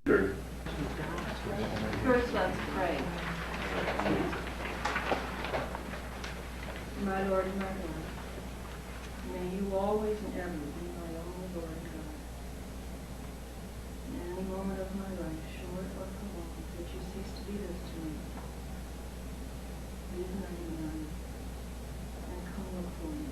Sure. First, let's pray. My Lord and my God, may you always and ever be my only Lord and God. In any moment of my life, short or prolonged, that you cease to be this to me. Leave 99 and come look for me.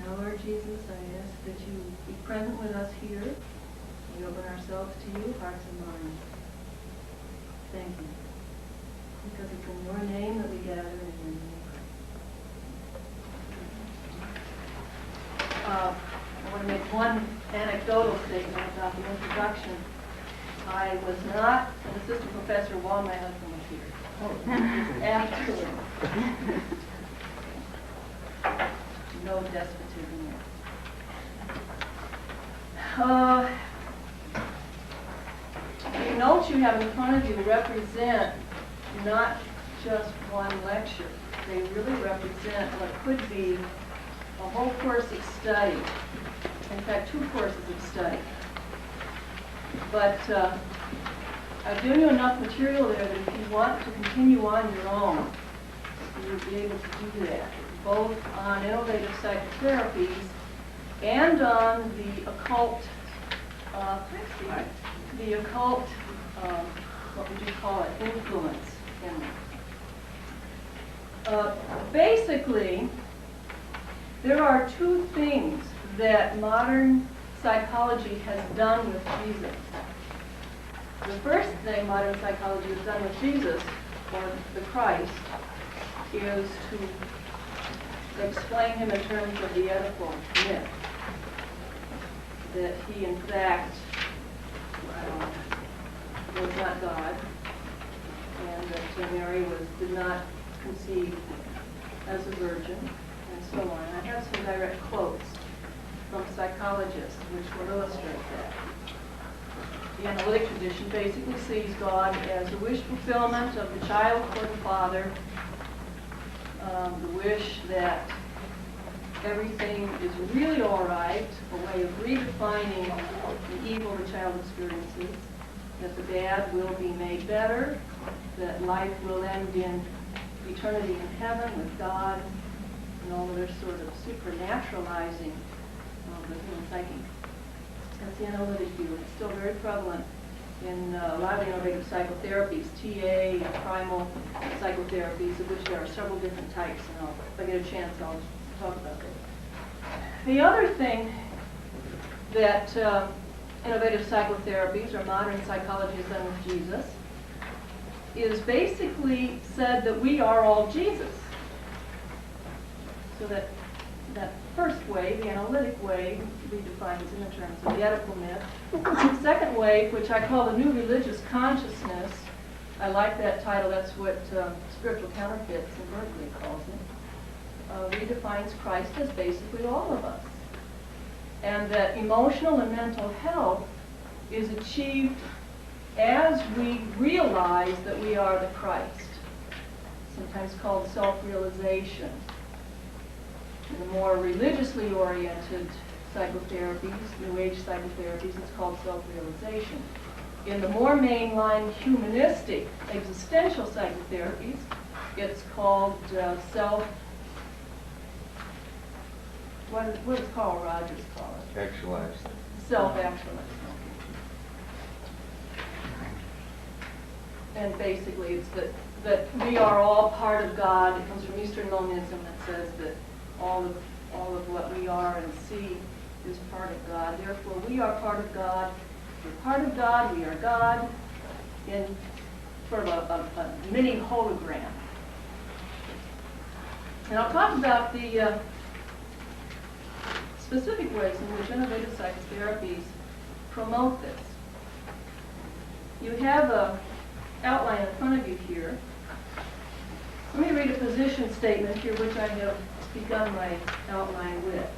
Now, Lord Jesus, I ask that you be present with us here. We open ourselves to you, hearts and minds. Thank you. Because it's in your name that we gather and in your name we pray. I want to make one anecdotal statement about the introduction. I was not an assistant professor while my husband was here. Oh, afterward. No despotism there. The notes you have in front of you represent not just one lecture. They really represent what could be a whole course of study. In fact, 2 courses of study. But I've given you enough material there that if you want to continue on your own, you'll be able to do that, both on innovative psychotherapies and on the occult, what would you call it, influence in them. Basically, there are 2 things that modern psychology has done with Jesus. The first thing modern psychology has done with Jesus, or the Christ, is to explain him in terms of the Oedipal myth. That he, in fact, was not God, and that Mary did not conceive as a virgin, and so on. I have some direct quotes from psychologists which will illustrate that. The analytic tradition basically sees God as a wish fulfillment of the child for the father, the wish that everything is really all right, a way of redefining the evil the child experiences, that the bad will be made better, that life will end in eternity in heaven with God, and all other sort of supernaturalizing of the human psyche. That's the analytic view. It's still very prevalent in a lot of innovative psychotherapies, TA and primal psychotherapies, of which there are several different types, and if I get a chance, I'll talk about that. The other thing that innovative psychotherapies, or modern psychology, has done with Jesus, is basically said that we are all Jesus. So that first way, the analytic way, redefines it in terms of the Oedipal myth. The second way, which I call the new religious consciousness, I like that title, that's what Spiritual Counterfeits in Berkeley calls it, redefines Christ as basically all of us. And that emotional and mental health is achieved as we realize that we are the Christ, sometimes called self-realization. In the more religiously oriented psychotherapies, New Age psychotherapies, it's called self-realization. In the more mainline humanistic existential psychotherapies, it's called what does Carl Rogers call it? Actualized. Self-actualized. And basically it's that we are all part of God. It comes from Eastern monism that says that all of what we are and see is part of God. Therefore, we are part of God. We're part of God. We are God in sort of a mini hologram. And I'll talk about the specific ways in which innovative psychotherapies promote this. You have an outline in front of you here. Let me read a position statement here, which I have begun my outline with.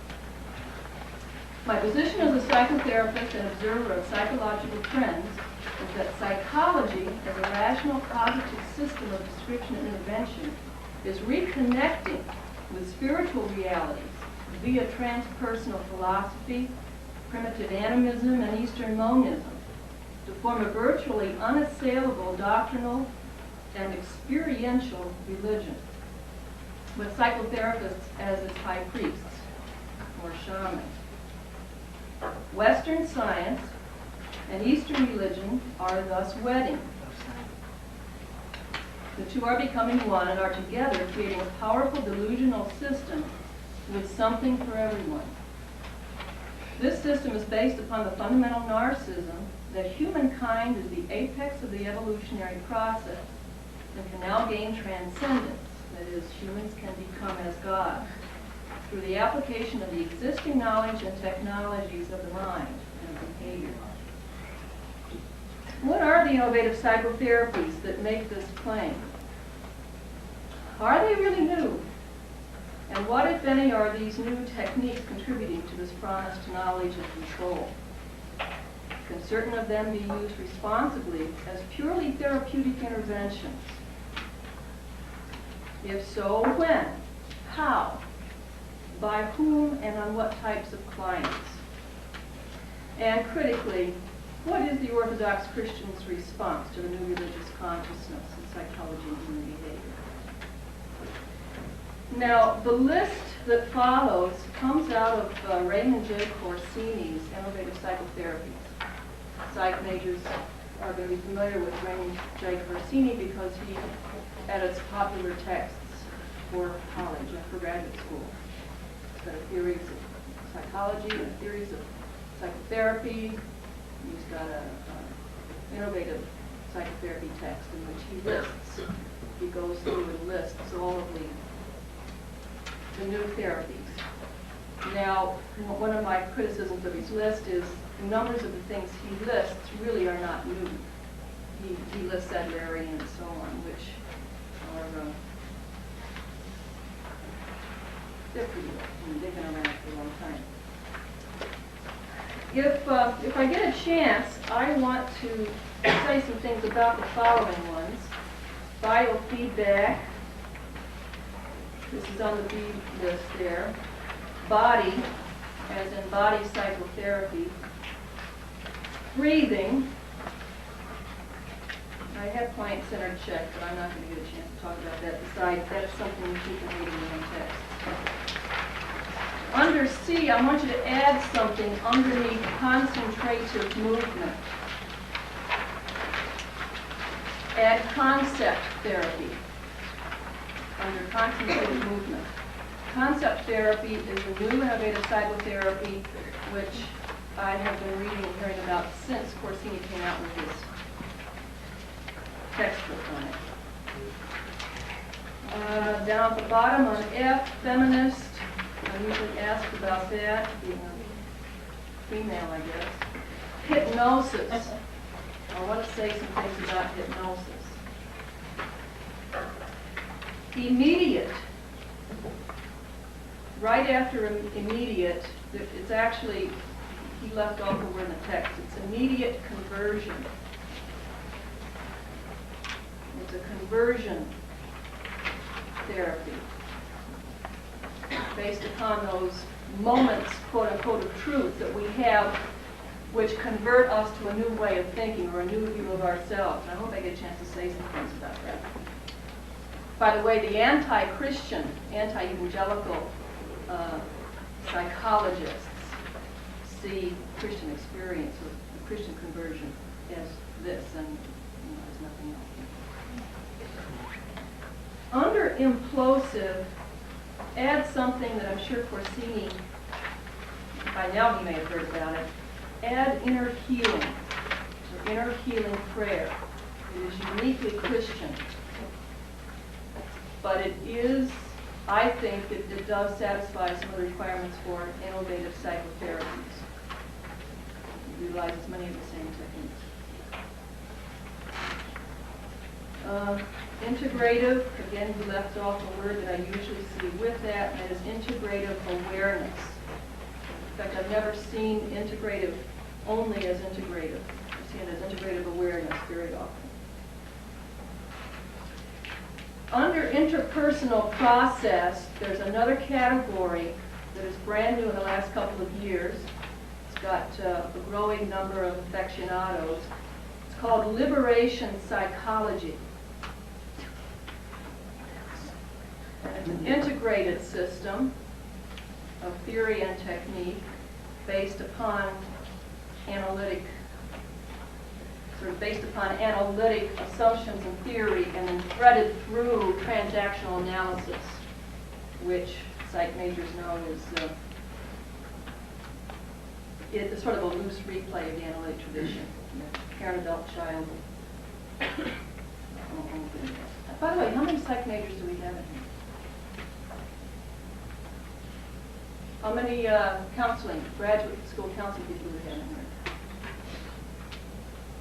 My position as a psychotherapist and observer of psychological trends is that psychology, as a rational cognitive system of description and intervention, is reconnecting with spiritual realities via transpersonal philosophy, primitive animism, and Eastern monism to form a virtually unassailable doctrinal and experiential religion, with psychotherapists as its high priests or shamans. Western science and Eastern religion are thus wedding. The two are becoming one and are together creating a powerful delusional system with something for everyone. This system is based upon the fundamental narcissism that humankind is the apex of the evolutionary process and can now gain transcendence, that is, humans can become as God, through the application of the existing knowledge and technologies of the mind and behavior. What are the innovative psychotherapies that make this claim? Are they really new? And what, if any, are these new techniques contributing to this promise to knowledge and control? Can certain of them be used responsibly as purely therapeutic interventions? If so, when? How? By whom and on what types of clients? And critically, what is the Orthodox Christian's response to the new religious consciousness in psychology and human behavior? Now, the list that follows comes out of Raymond J. Corsini's Innovative Psychotherapies. Psych majors are going to be familiar with Raymond J. Corsini because he edits popular texts for college and for graduate school. He's got a theories of psychology and theories of psychotherapy. He's got an innovative psychotherapy text in which he lists. He goes through and lists all of the new therapies. Now, one of my criticisms of his list is numbers of the things he lists really are not new. He lists Adler and so on, which are they're pretty old. I mean, they've been around for a long time. If I get a chance, I want to say some things about the following ones. Biofeedback. This is on the B list there. Body, as in body psychotherapy. Breathing. I have client-centered check, but I'm not going to get a chance to talk about that. Besides, that is something you can read in your own text. Under C, I want you to add something underneath concentrative movement. Add concept therapy under concentrative movement. Concept therapy is a new innovative psychotherapy which I have been reading and hearing about since Corsini came out with his textbook on it. Down at the bottom on F, feminist. I'm usually asked about that, being a female, I guess. Hypnosis. I want to say some things about hypnosis. Immediate. Right after immediate, it's actually, he left off the word in the text. It's immediate conversion. It's a conversion therapy based upon those moments, quote unquote, of truth that we have which convert us to a new way of thinking or a new view of ourselves. And I hope I get a chance to say some things about that. By the way, the anti-Christian, anti-evangelical psychologists see Christian experience or the Christian conversion as this and as nothing else. Under implosive, add something that I'm sure Corsini, by now he may have heard about it. Add inner healing, or inner healing prayer. It is uniquely Christian. But it is, I think, it does satisfy some of the requirements for innovative psychotherapies. It utilizes many of the same techniques. Integrative, again, we left off a word that I usually see with that, and that is integrative awareness. In fact, I've never seen integrative only as integrative. I've seen it as integrative awareness very often. Under interpersonal process, there's another category that is brand new in the last couple of years. It's got a growing number of aficionados. It's called Liberation Psychology. And it's an integrated system of theory and technique based upon analytic assumptions and theory, and then threaded through transactional analysis, which psych majors know is sort of a loose replay of the analytic tradition. Parent, adult, child. By the way, how many psych majors do we have in here? How many counseling, graduate school counseling people do we have in here?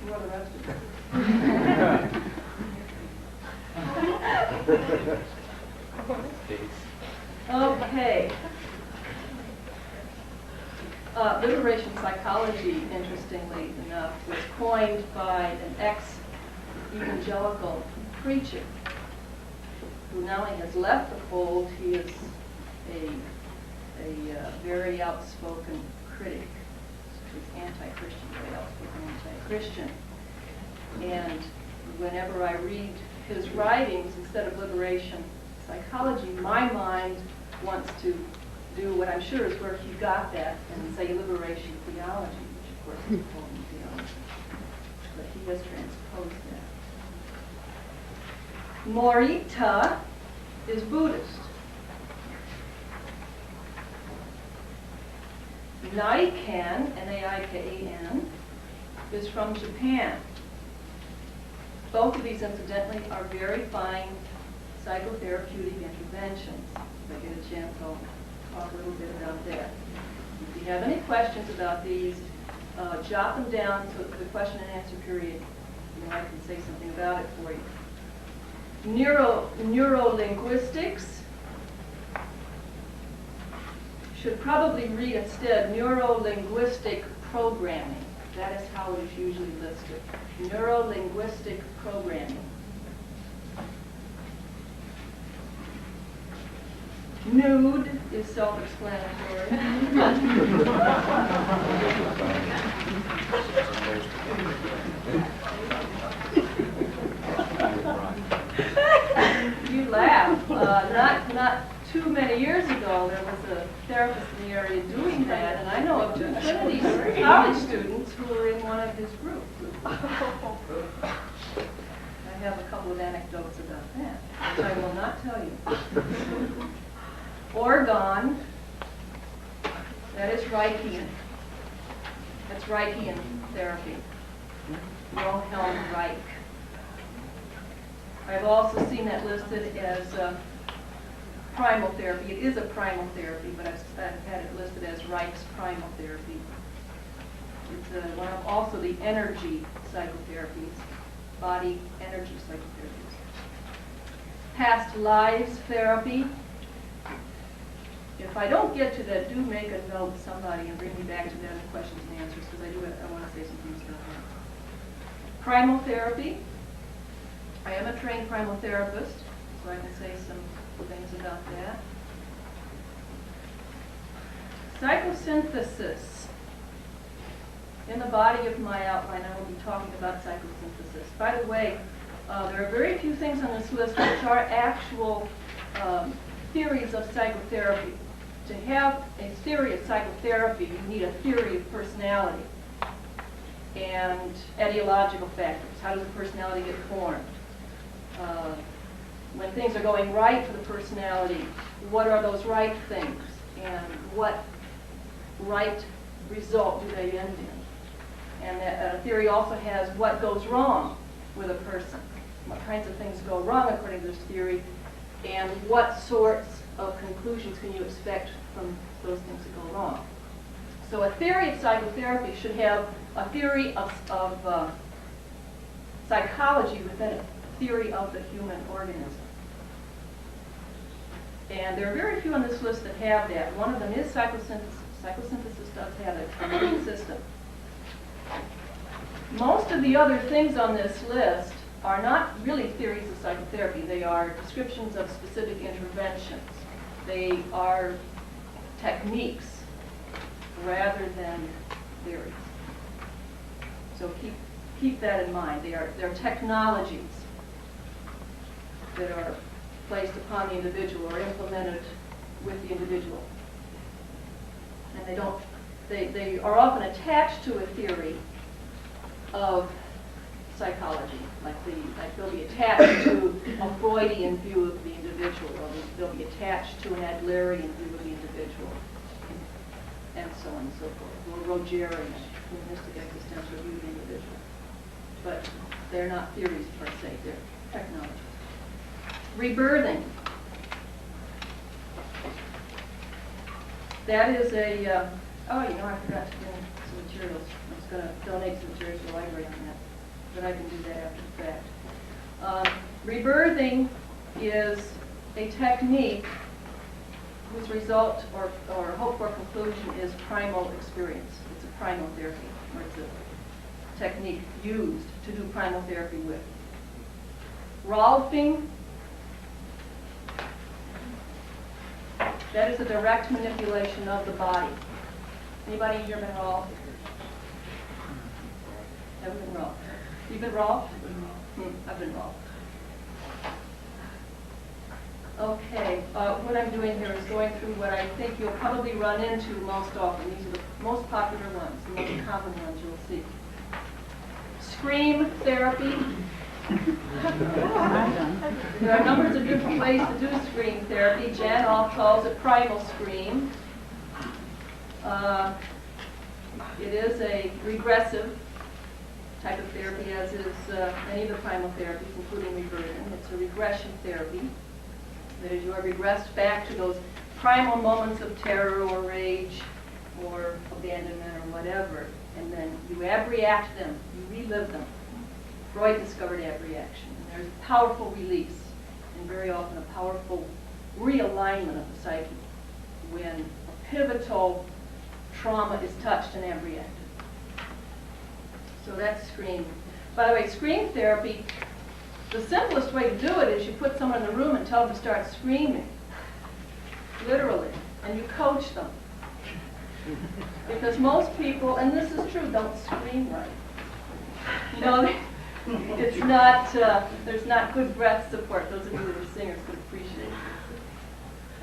Who are the rest of you? Okay. Liberation psychology, interestingly enough, was coined by an ex-evangelical preacher who now has left the fold. He is a very outspoken critic. He's anti-Christian, very outspoken anti-Christian. And whenever I read his writings, instead of liberation psychology, my mind wants to do what I'm sure is where he got that and say liberation theology, which of course is important theology. But he has transposed that. Morita is Buddhist. Naikan, N-A-I-K-A-N, is from Japan. Both of these, incidentally, are very fine psychotherapeutic interventions. If I get a chance, I'll talk a little bit about that. If you have any questions about these, jot them down to the question and answer period, and I can say something about it for you. Neuro-linguistics. Should probably read instead neuro-linguistic programming. That is how it is usually listed. Neuro-linguistic programming. Nude is self-explanatory. You laugh. Not too many years ago, there was a therapist in the area doing that, and I know of two Trinity college students who were in one of his groups. I have a couple of anecdotes about that, which I will not tell you. Orgon, that is Reichian. That's Reichian therapy. Wilhelm Reich. I've also seen that listed as primal therapy. It is a primal therapy, but I've had it listed as Reich's primal therapy. It's one of also the energy psychotherapies, body energy psychotherapies. Past lives therapy. If I don't get to that, do make a note, somebody, and bring me back to that in questions and answers, because I want to say some things about that. Primal therapy. I am a trained primal therapist, so I can say some things about that. Psychosynthesis. In the body of my outline, I will be talking about psychosynthesis. By the way, there are very few things on this list which are actual theories of psychotherapy. To have a theory of psychotherapy, you need a theory of personality and etiological factors. How does a personality get formed? When things are going right for the personality, what are those right things? And what right result do they end in? And that theory also has what goes wrong with a person. What kinds of things go wrong according to this theory, and what sorts of conclusions can you expect from those things that go wrong. So a theory of psychotherapy should have a theory of psychology within it, a theory of the human organism. And there are very few on this list that have that. One of them is psychosynthesis. Psychosynthesis does have a complete system. Most of the other things on this list are not really theories of psychotherapy. They are descriptions of specific interventions. They are techniques rather than theories. So keep that in mind. They're technologies that are placed upon the individual or implemented with the individual. And they are often attached to a theory of psychology, like they'll be attached to a Freudian view of the individual, or they'll be attached to an Adlerian view of the individual, and so on and so forth, or Rogerian, humanistic existential view of the individual. But they're not theories per se, they're technologies. Rebirthing. That is a, oh, I forgot to bring some materials. I was going to donate some materials to the library on that, but I can do that after the fact. Rebirthing is a technique whose result or hope for conclusion is primal experience. It's a primal therapy, or it's a technique used to do primal therapy with. Rolfing, that is a direct manipulation of the body. Anybody here been Rolfed? Haven't been Rolfed? You've been Rolfed? I've been Rolfed. Okay, what I'm doing here is going through what I think you'll probably run into most often. These are the most popular ones, the most common ones you'll see. Scream therapy. There are numbers of different ways to do scream therapy. Jan All calls it primal scream. It is a regressive type of therapy, as is many of the primal therapies, including reversion. It's a regression therapy. That is, you are regressed back to those primal moments of terror or rage or abandonment or whatever, and then you abreact them, you relive them. Freud discovered abreaction. And there's powerful release, and very often a powerful realignment of the psyche when a pivotal trauma is touched and abreacted. So that's scream. By the way, scream therapy, the simplest way to do it is you put someone in the room and tell them to start screaming, literally, and you coach them. Because most people, and this is true, don't scream right. You know, it's not, there's not good breath support. Those of you that are singers could appreciate it.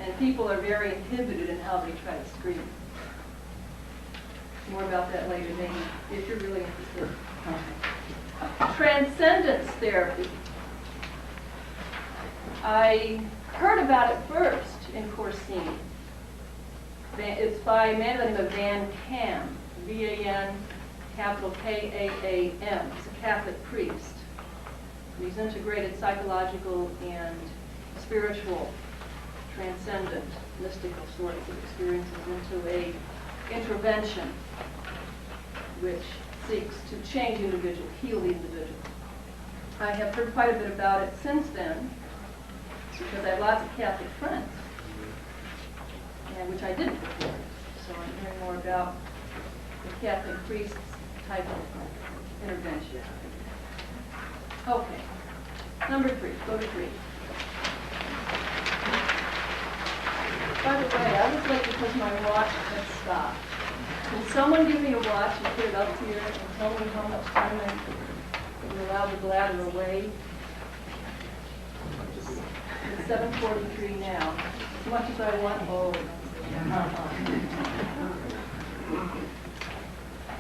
And people are very inhibited in how they try to scream. More about that later, maybe, if you're really interested. Transcendence therapy. I heard about it first in Corsini. It's by a man by the name of Van Kaam, V-A-N, capital K-A-A-M. He's a Catholic priest. He's integrated psychological and spiritual, transcendent, mystical sorts of experiences into a intervention which seeks to change the individual, heal the individual. I have heard quite a bit about it since then, because I have lots of Catholic friends, and which I didn't before. So I'm hearing more about the Catholic priest's type of intervention. Okay. Number 3. Go to 3. By the way, I was late because my watch had stopped. Can someone give me a watch and put it up here and tell me how much time I allow the bladder away? It's 7:43 now. As much as I want,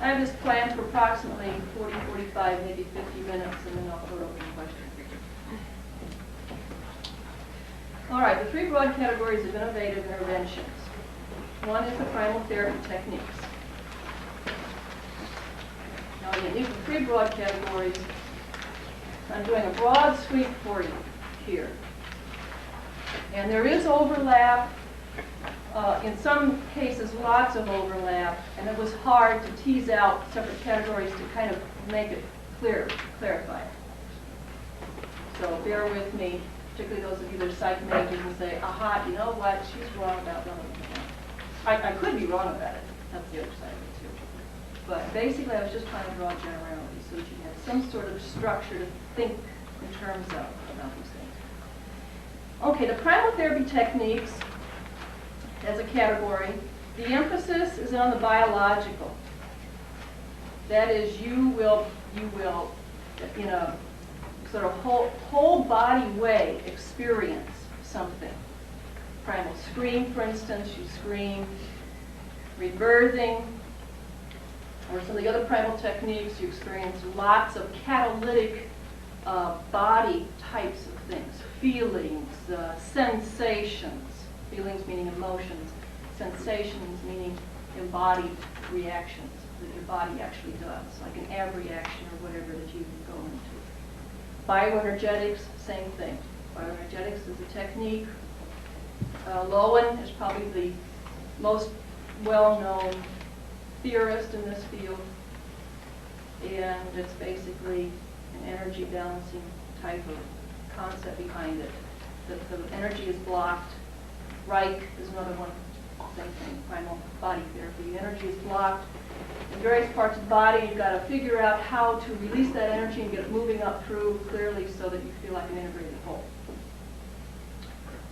I have this planned for approximately 40, 45, maybe 50 minutes, and then I'll put open questions. All right, the 3 broad categories of innovative interventions. One is the primal therapy techniques. Now again, these are 3 broad categories. I'm doing a broad sweep for you here. And there is overlap, in some cases lots of overlap, and it was hard to tease out separate categories to kind of make it clarify it. So bear with me, particularly those of you that are psych majors and say, aha, you know what, she's wrong about one of them. I could be wrong about it, that's the other side of it too. But basically I was just trying to draw generalities so that you have some sort of structure to think in terms of about these things. Okay, the primal therapy techniques as a category, the emphasis is on the biological. That is, you will, in a sort of whole body way, experience something. Primal scream, for instance, you scream. Rebirthing, or some of the other primal techniques, you experience lots of catalytic body types of things. Feelings, sensations, feelings meaning emotions, sensations meaning embodied reactions that your body actually does, like an abreaction or whatever that you go into. Bioenergetics, same thing. Bioenergetics is a technique. Lowen is probably the most well-known theorist in this field, and it's basically an energy balancing type of concept behind it. The energy is blocked. Reich is another one, same thing, primal body therapy. The energy is blocked in various parts of the body. You've got to figure out how to release that energy and get it moving up through clearly so that you feel like an integrated whole.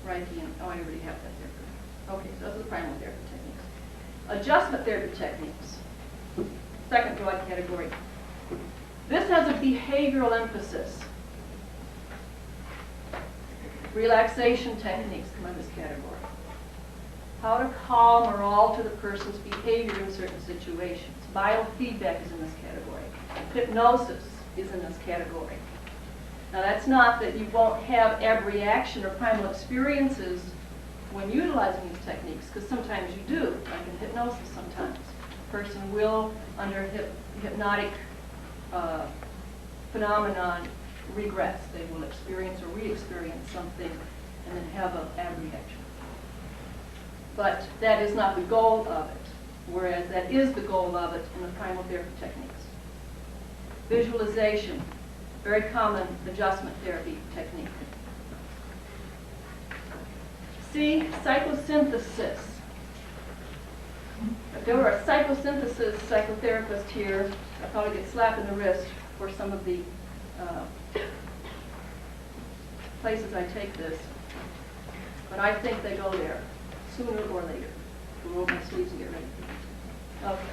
Reichian, oh, I already have that there. Okay, so those are the primal therapy techniques. Adjustment therapy techniques, second broad category. This has a behavioral emphasis. Relaxation techniques come in this category. How to calm or alter the person's behavior in certain situations. Biofeedback is in this category. Hypnosis is in this category. Now that's not that you won't have abreaction or primal experiences when utilizing these techniques, because sometimes you do, like in hypnosis sometimes. A person will, under hypnotic phenomenon, regress. They will experience or re-experience something and then have an abreaction. But that is not the goal of it, whereas that is the goal of it in the primal therapy techniques. Visualization, very common adjustment therapy technique. C, psychosynthesis. If there were a psychosynthesis psychotherapist here, I'd probably get slapped in the wrist for some of the places I take this. But I think they go there sooner or later. I'll roll my sleeves and get ready. Okay.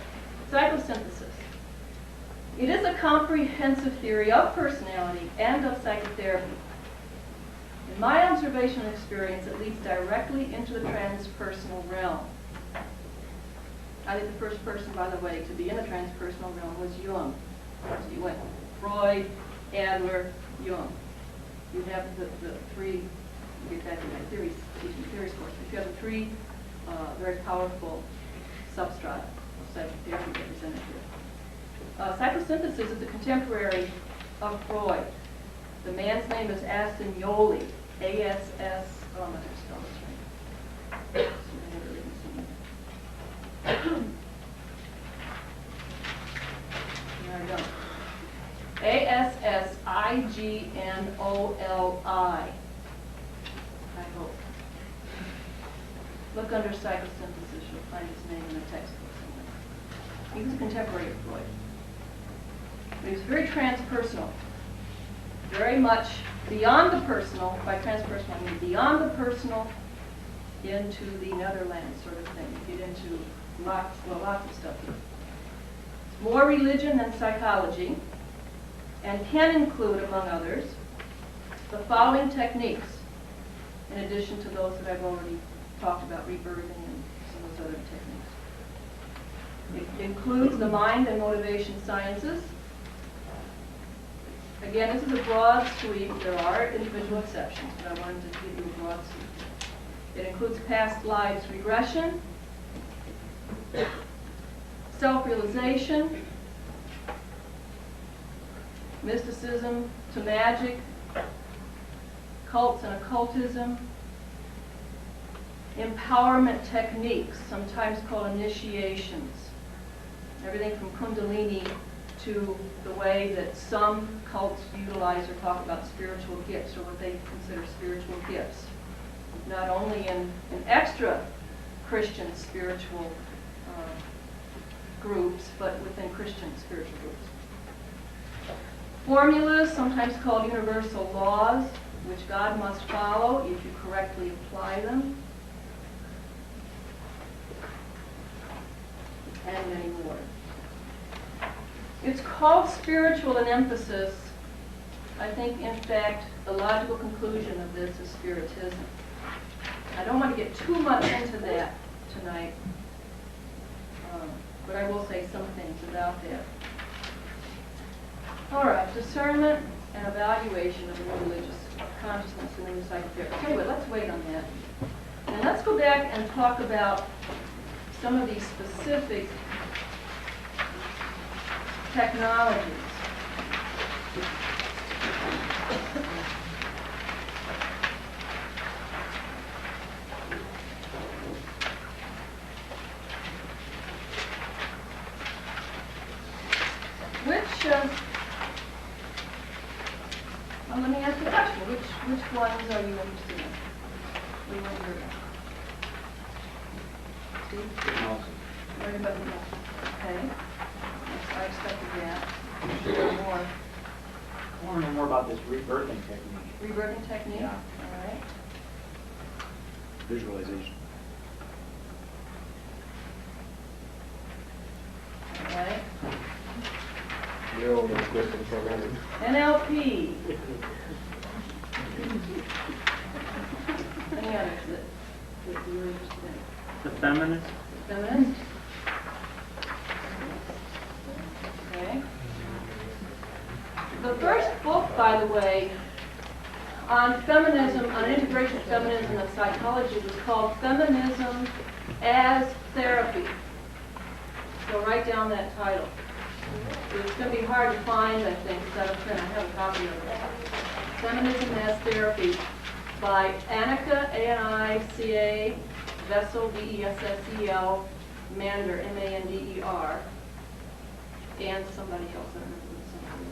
Psychosynthesis. It is a comprehensive theory of personality and of psychotherapy. In my observation and experience, it leads directly into the transpersonal realm. I think the first person, by the way, to be in the transpersonal realm was Jung. So you went Freud, Adler, Jung. You have the three, you get that in my teaching theories course, but you have the three very powerful substrata of psychotherapy represented here. Psychosynthesis is a contemporary of Freud. The man's name is Assignoli, A-S-S, oh, I'm not going to spell this right. There we go. A-S-S-I-G-N-O-L-I. I hope. Look under psychosynthesis, you'll find his name in the textbook somewhere. He was a contemporary of Freud. But he was very transpersonal. Very much beyond the personal. By transpersonal, I mean beyond the personal into the Netherlands sort of thing. You get into lots of stuff here. It's more religion than psychology, and can include, among others, the following techniques, in addition to those that I've already talked about, rebirthing and some of those other techniques. It includes the mind and motivation sciences. Again, this is a broad sweep. There are individual exceptions, but I wanted to give you a broad sweep. It includes past lives regression, self-realization, mysticism to magic, cults and occultism, empowerment techniques, sometimes called initiations. Everything from Kundalini to the way that some cults utilize or talk about spiritual gifts, or what they consider spiritual gifts. Not only in extra Christian spiritual groups, but within Christian spiritual groups. Formulas, sometimes called universal laws, which God must follow if you correctly apply them. And many more. It's called spiritual in emphasis. I think, in fact, the logical conclusion of this is spiritism. I don't want to get too much into that tonight, but I will say some things about that. All right, discernment and evaluation of the new religious consciousness in the new psychotherapy. Tell you what, let's wait on that. And let's go back and talk about some of these specific technologies. Well, let me ask you a question. Which ones are you interested in? What do you want to hear about? Steve? Hypnosis. Worry about hypnosis. Okay. I expected that. More. I want to know more about this rebirthing technique. Rebirthing technique? Yeah. All right. Visualization. All right. Neuro-linguistic programming. NLP. Any others that you're interested in? The feminist. Feminist? Okay. The first book, by the way, on feminism, on integration of feminism and psychology was called Feminism as Therapy. So write down that title. It's going to be hard to find, I think, because I don't print. I have a copy of it. Feminism as Therapy by Annika, A-N-I-C-A, Vessel, V-E-S-S-E-L, Mander, M-A-N-D-E-R, and somebody else. I don't remember who somebody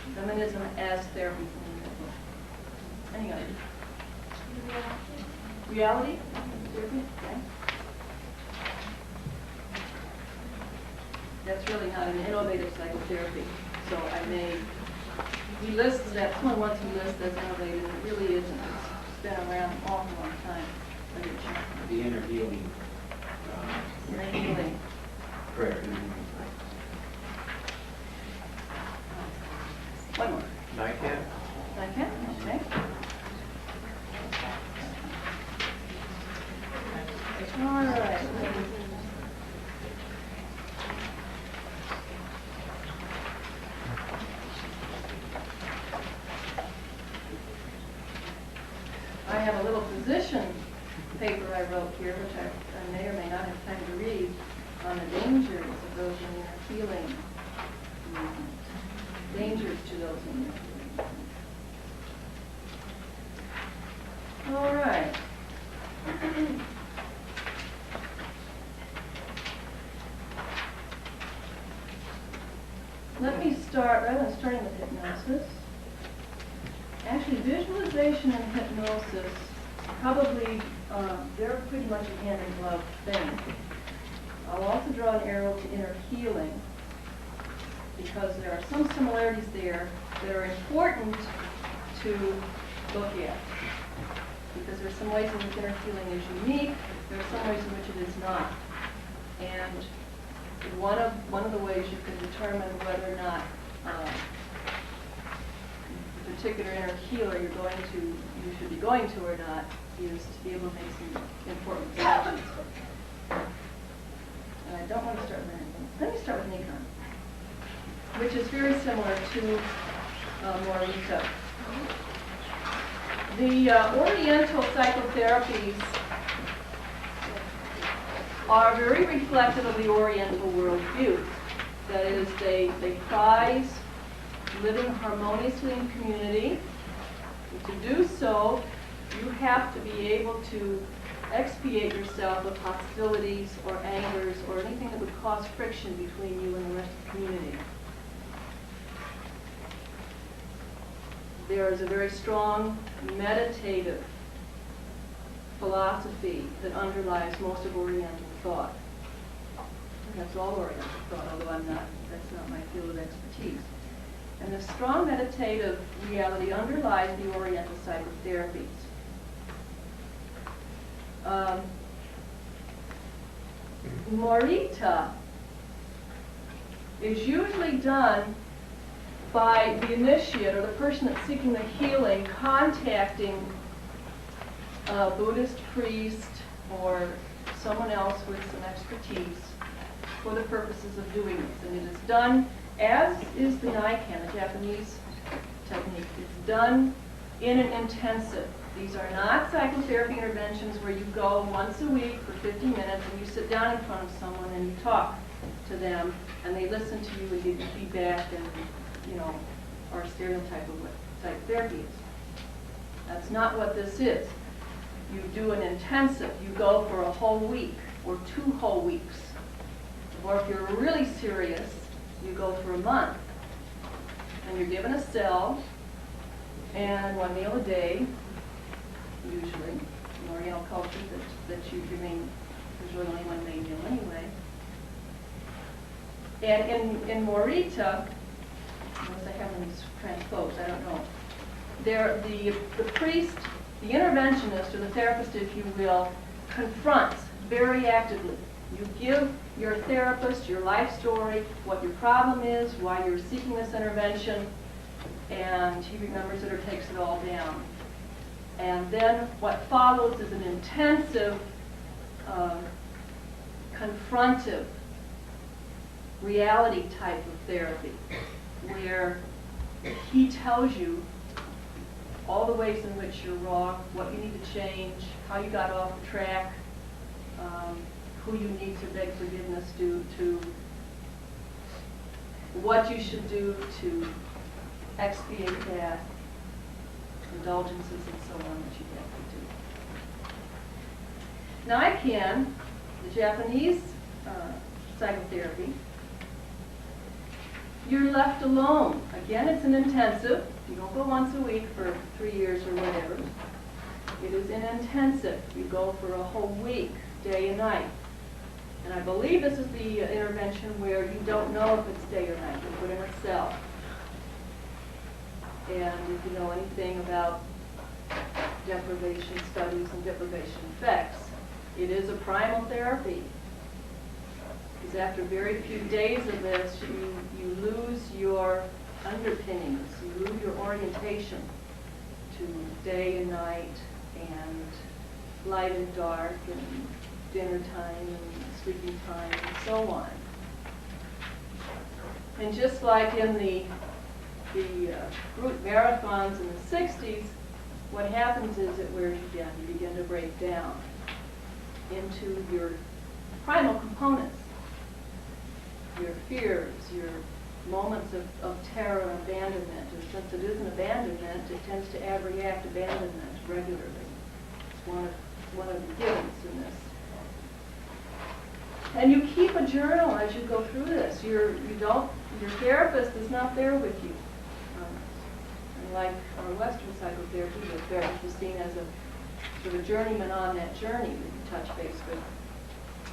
is. Feminism as Therapy. Any others? Reality? Therapy? Okay. That's really not an innovative psychotherapy, so I may, he lists that, someone wants to list as innovative, and it really isn't. It's been around an awful long time. The inner healing. Inner healing. Prayer. One more. NICAP. Okay, okay. All right. I have a little position paper I wrote here, which I may or may not have time to read, on the dangers of those in inner healing movement. Dangers to those in inner healing movement. All right. Let me start, rather than starting with hypnosis. Actually, visualization and hypnosis, probably, they're pretty much a hand-in-glove thing. I'll also draw an arrow to inner healing, because there are some similarities there that are important to look at. Because there are some ways in which inner healing is unique, there are some ways in which it is not. And one of the ways you can determine whether or not particular inner healer you should be going to or not is to be able to make some important decisions. And I don't want to start with anything. Let me start with Nikon, which is very similar to Morita. The Oriental psychotherapies are very reflective of the Oriental worldview. That is, they prize living harmoniously in community. And to do so, you have to be able to expiate yourself of hostilities or angers or anything that would cause friction between you and the rest of the community. There is a very strong meditative philosophy that underlies most of Oriental thought. And that's all Oriental thought, although that's not my field of expertise. And the strong meditative reality underlies the Oriental psychotherapies. Morita is usually done by the initiate or the person that's seeking the healing contacting a Buddhist priest or someone else with some expertise for the purposes of doing this. And it is done, as is the Naikan, the Japanese technique. It's done in an intensive. These are not psychotherapy interventions where you go once a week for 50 minutes and you sit down in front of someone and you talk to them and they listen to you and give you feedback and, you know, or a stereotype of what psychotherapy is. That's not what this is. You do an intensive. You go for a whole week or 2 whole weeks. Or if you're really serious, you go for a month. And you're given a cell and 1 meal a day, usually. In Oriental culture, that you remain, there's really only 1 main meal anyway. And in Morita, unless I have them transposed, I don't know. The priest, the interventionist, or the therapist, if you will, confronts very actively. You give your therapist your life story, what your problem is, why you're seeking this intervention, and he remembers it or takes it all down. And then what follows is an intensive, confrontive, reality type of therapy, where he tells you all the ways in which you're wrong, what you need to change, how you got off the track, who you need to beg forgiveness to what you should do to expiate that, indulgences and so on that you have to do. Naikan, the Japanese psychotherapy, you're left alone. Again, it's an intensive. You don't go once a week for 3 years or whatever. It is an intensive. You go for a whole week, day and night. And I believe this is the intervention where you don't know if it's day or night. You're put in a cell. And if you know anything about deprivation studies and deprivation effects, it is a primal therapy. Because after very few days of this, you lose your underpinnings, you lose your orientation to day and night and light and dark and dinner time and sleeping time and so on. And just like in the group marathons in the 60s, what happens is it wears you down. You begin to break down into your primal components, your fears, your moments of terror and abandonment. And since it is an abandonment, it tends to react abandonment regularly. It's one of the givens in this. And you keep a journal as you go through this. Your therapist is not there with you. And like our Western psychotherapy, the therapist is seen as a sort of journeyman on that journey that you touch base with.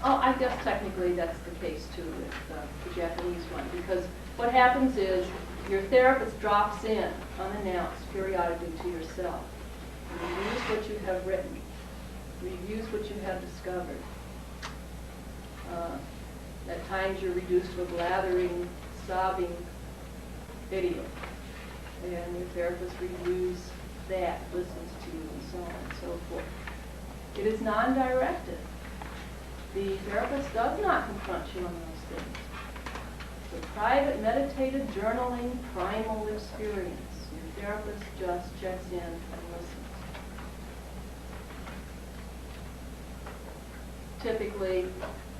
Oh, I guess technically that's the case too with the Japanese one, because what happens is your therapist drops in unannounced periodically to your cell, reviews what you have written, reviews what you have discovered. At times you're reduced to a blathering, sobbing video, and your therapist reviews that, listens to you, and so on and so forth. It is non-directed. The therapist does not confront you on those things. It's a private, meditative, journaling, primal experience. Your therapist just checks in and listens. Typically,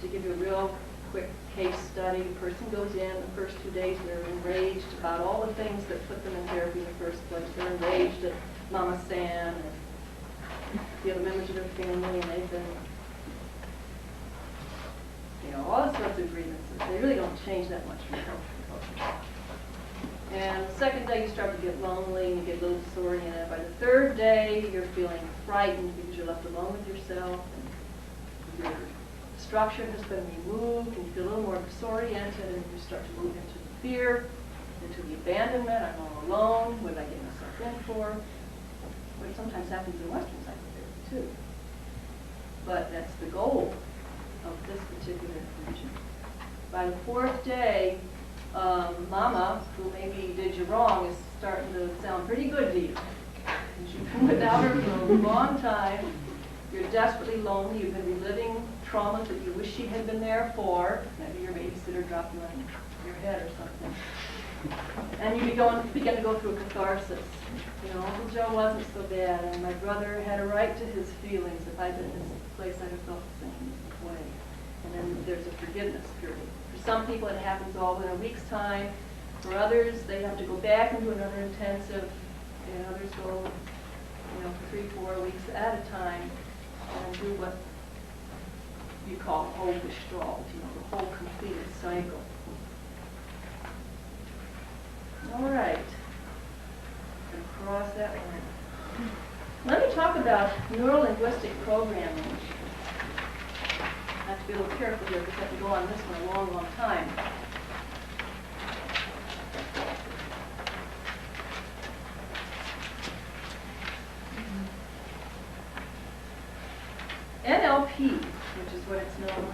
to give you a real quick case study, the person goes in, the first 2 days they're enraged about all the things that put them in therapy in the first place. They're enraged at Mama San and the other members of their family, and they've been, all sorts of grievances. They really don't change that much from culture. And the second day you start to get lonely and you get a little disoriented. By the third day you're feeling frightened because you're left alone with yourself and your structure has been removed and you feel a little more disoriented and you start to move into the fear, into the abandonment. I'm all alone. What did I get myself in for? Which sometimes happens in Western psychotherapy too. But that's the goal of this particular intervention. By the fourth day, who maybe did you wrong is starting to sound pretty good to you. Because you've been without her for a long time. You're desperately lonely. You've been reliving traumas that you wish she had been there for. Maybe your babysitter dropped you on your head or something. And you begin to go through a catharsis. You know, Uncle Joe wasn't so bad, and my brother had a right to his feelings. If I'd been in his place, I'd have felt the same way. And then there's a forgiveness period. For some people, it happens all within a week's time. For others, they have to go back and do another intensive, and others go, you know, for 3-4 weeks at a time and do what you call whole gestalt, you know, the whole completed cycle. All right. Cross that one. Let me talk about neuro-linguistic programming. I have to be a little careful here because I can go on this one a long, long time. NLP, which is what it's known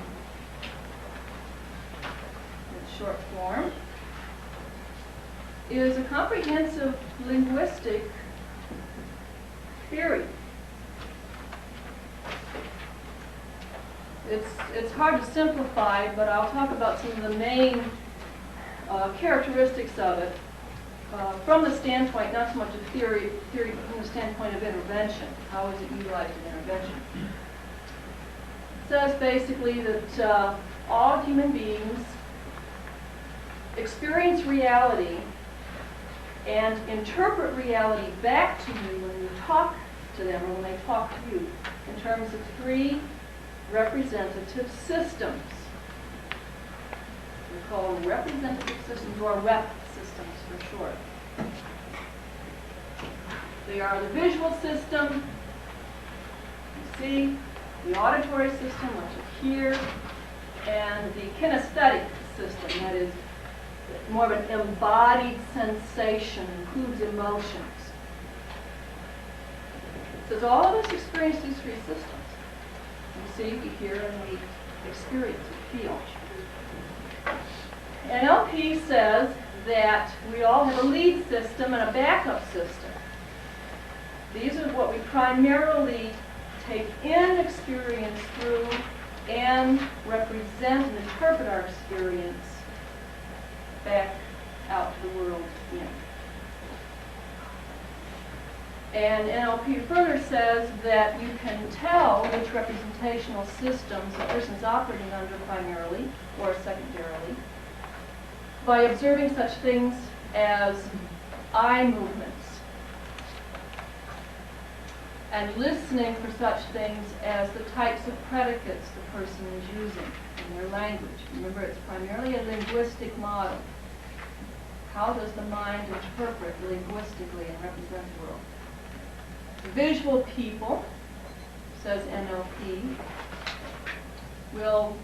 in short form, is a comprehensive linguistic theory. It's hard to simplify, but I'll talk about some of the main characteristics of it from the standpoint, not so much of theory from the standpoint of intervention. How is it utilized in intervention? It says basically that all human beings experience reality and interpret reality back to you when you talk to them or when they talk to you in terms of 3 representative systems. We call them representative systems, or REP systems for short. They are the visual system, you see, the auditory system, what you hear, and the kinesthetic system, that is more of an embodied sensation, includes emotions. So all of us experience these 3 systems. You see, we hear, and we experience, we feel. NLP says that we all have a lead system and a backup system. These are what we primarily take in experience through and represent and interpret our experience back out to the world in. And NLP further says that you can tell which representational systems a person's operating under primarily or secondarily by observing such things as eye movements and listening for such things as the types of predicates the person is using in their language. Remember, it's primarily a linguistic model. How does the mind interpret linguistically and represent the world? Visual people, says NLP, will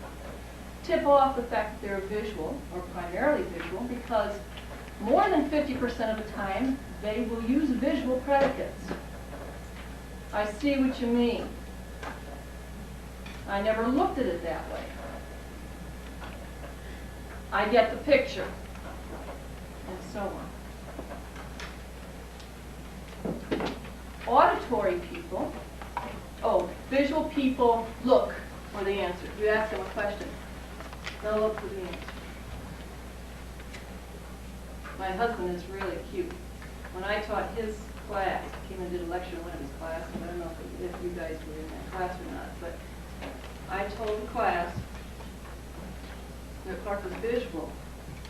tip off the fact that they're visual, or primarily visual, because more than 50% of the time they will use visual predicates. I see what you mean. I never looked at it that way. I get the picture, and so on. Auditory people, visual people look for the answer. You ask them a question, they'll look for the answer. My husband is really cute. When I taught his class, he came and did a lecture in one of his classes. I don't know if you guys were in that class or not, but I told the class that Clark was visual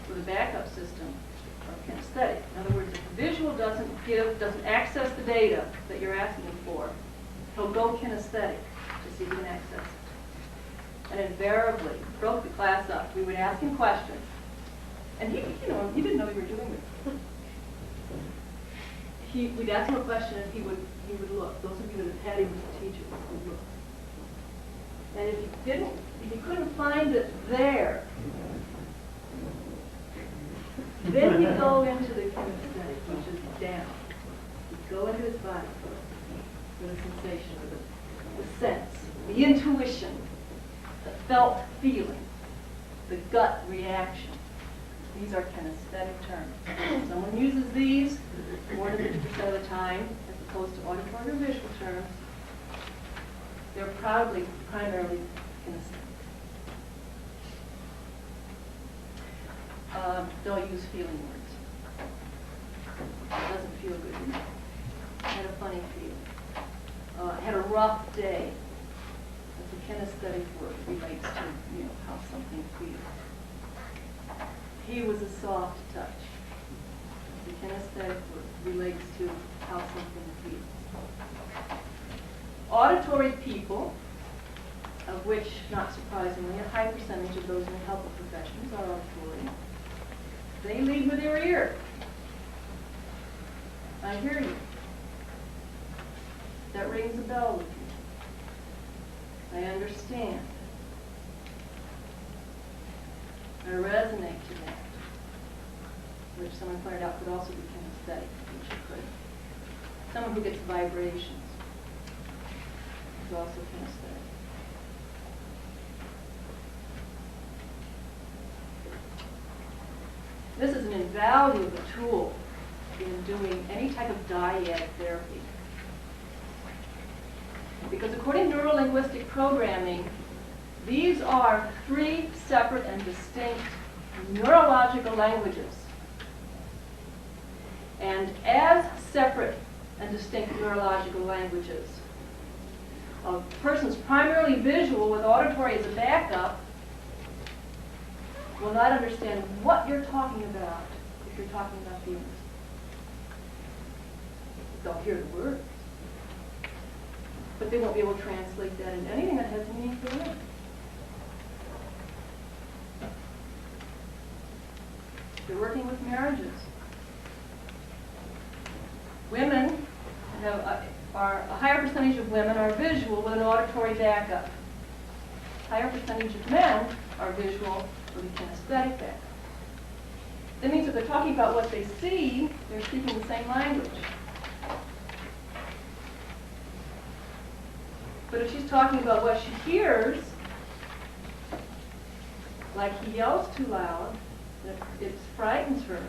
with a backup system of kinesthetic. In other words, if the visual doesn't access the data that you're asking him for, he'll go kinesthetic to see if he can access it. And invariably, broke the class up. We would ask him questions, and he didn't know we were doing it. We'd ask him a question, and he would look. Those of you that have had him as a teacher would look. And if he couldn't find it there, then he'd go into the kinesthetic, which is down. He'd go into his body for the sensation, or the sense, the intuition, the felt feeling, the gut reaction. These are kinesthetic terms. Someone uses these more than 50% of the time, as opposed to auditory or visual terms. They're primarily kinesthetic. Don't use feeling words. It doesn't feel good. I had a funny feeling. I had a rough day. That's a kinesthetic word. It relates to, how something feels. He was a soft touch. The kinesthetic word relates to how something feels. Auditory people, of which, not surprisingly, a high percentage of those in the health professions are auditory, they lead with their ear. I hear you. That rings a bell with you. I understand. I resonate to that, which someone pointed out could also be kinesthetic, which it could. Someone who gets vibrations is also kinesthetic. This is an invaluable tool in doing any type of dyad therapy. Because according to neuro-linguistic programming, these are 3 separate and distinct neurological languages. And as separate and distinct neurological languages, a person's primarily visual with auditory as a backup will not understand what you're talking about if you're talking about feelings. They'll hear the words, but they won't be able to translate that into anything that has meaning for them. They're working with marriages. Women a higher percentage of women are visual with an auditory backup. Higher percentage of men are visual with a kinesthetic backup. That means that they're talking about what they see, they're speaking the same language. But if she's talking about what she hears, like he yells too loud, that it frightens her,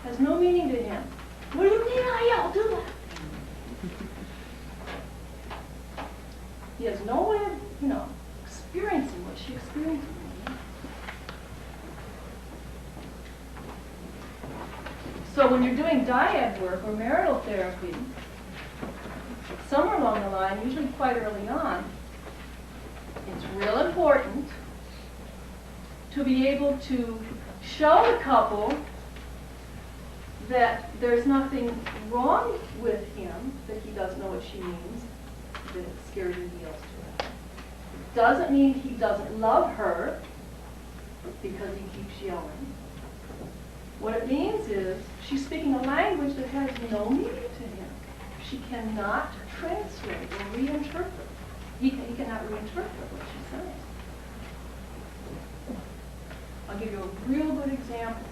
has no meaning to him. What do you mean I yell too loud? He has no way of, experiencing what she experiences. So when you're doing dyad work or marital therapy, somewhere along the line, usually quite early on, it's real important to be able to show the couple that there's nothing wrong with him, that he doesn't know what she means, that it scares and yells to her. It doesn't mean he doesn't love her because he keeps yelling. What it means is she's speaking a language that has no meaning to him. She cannot translate or reinterpret. He cannot reinterpret what she says. I'll give you a real good example.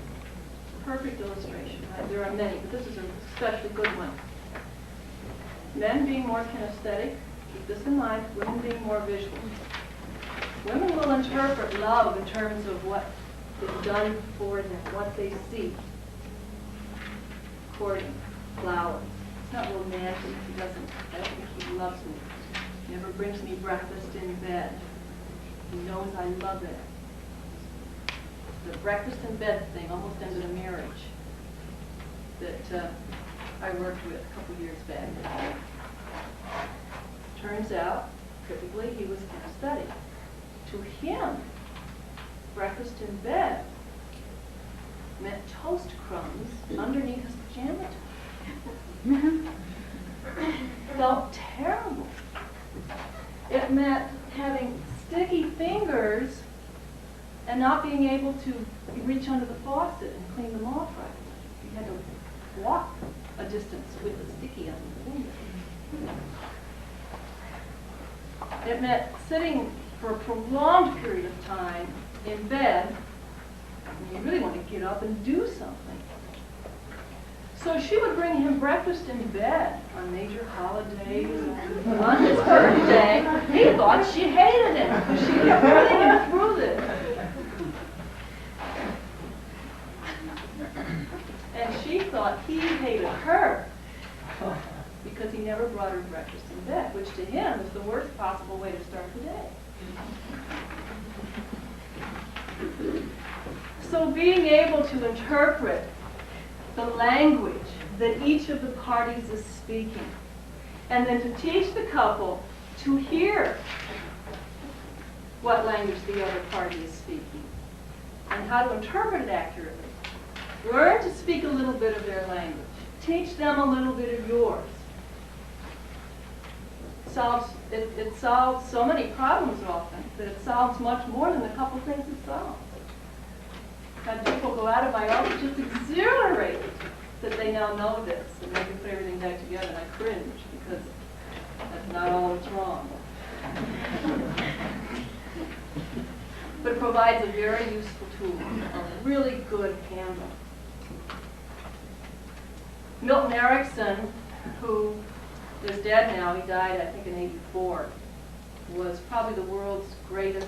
Perfect illustration. There are many, but this is an especially good one. Men being more kinesthetic, keep this in mind, women being more visual. Women will interpret love in terms of what is done for them, what they see. Courting, flowers. It's not romantic. I don't think he loves me. He never brings me breakfast in bed. He knows I love it. The breakfast in bed thing almost ended a marriage that I worked with a couple years back. Turns out, typically, he was kinesthetic. To him, breakfast in bed meant toast crumbs underneath his pajama top. Felt terrible. It meant having sticky fingers and not being able to reach under the faucet and clean them off right away. You had to walk a distance with the sticky under the finger. It meant sitting for a prolonged period of time in bed, and you really want to get up and do something. So she would bring him breakfast in bed on major holidays, on his birthday. He thought she hated him because she kept putting him through this. And she thought he hated her because he never brought her breakfast in bed, which to him was the worst possible way to start the day. So being able to interpret the language that each of the parties is speaking, and then to teach the couple to hear what language the other party is speaking, and how to interpret it accurately. Learn to speak a little bit of their language. Teach them a little bit of yours. It solves so many problems often that it solves much more than the couple thinks it solves. I've had people go out of my office just exhilarated that they now know this, and they can put everything back together, and I cringe because that's not all that's wrong. But it provides a very useful tool, a really good handle. Milton Erickson, who is dead now, he died I think in '84, was probably the world's greatest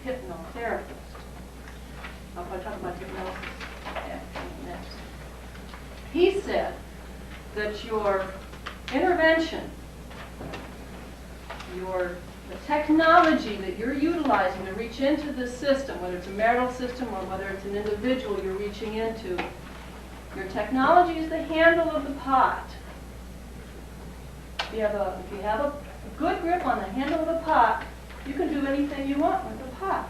hypnotherapist. I'll probably talk about hypnosis next. He said that your intervention, the technology that you're utilizing to reach into the system, whether it's a marital system or whether it's an individual you're reaching into, your technology is the handle of the pot. If you have a good grip on the handle of the pot, you can do anything you want with the pot.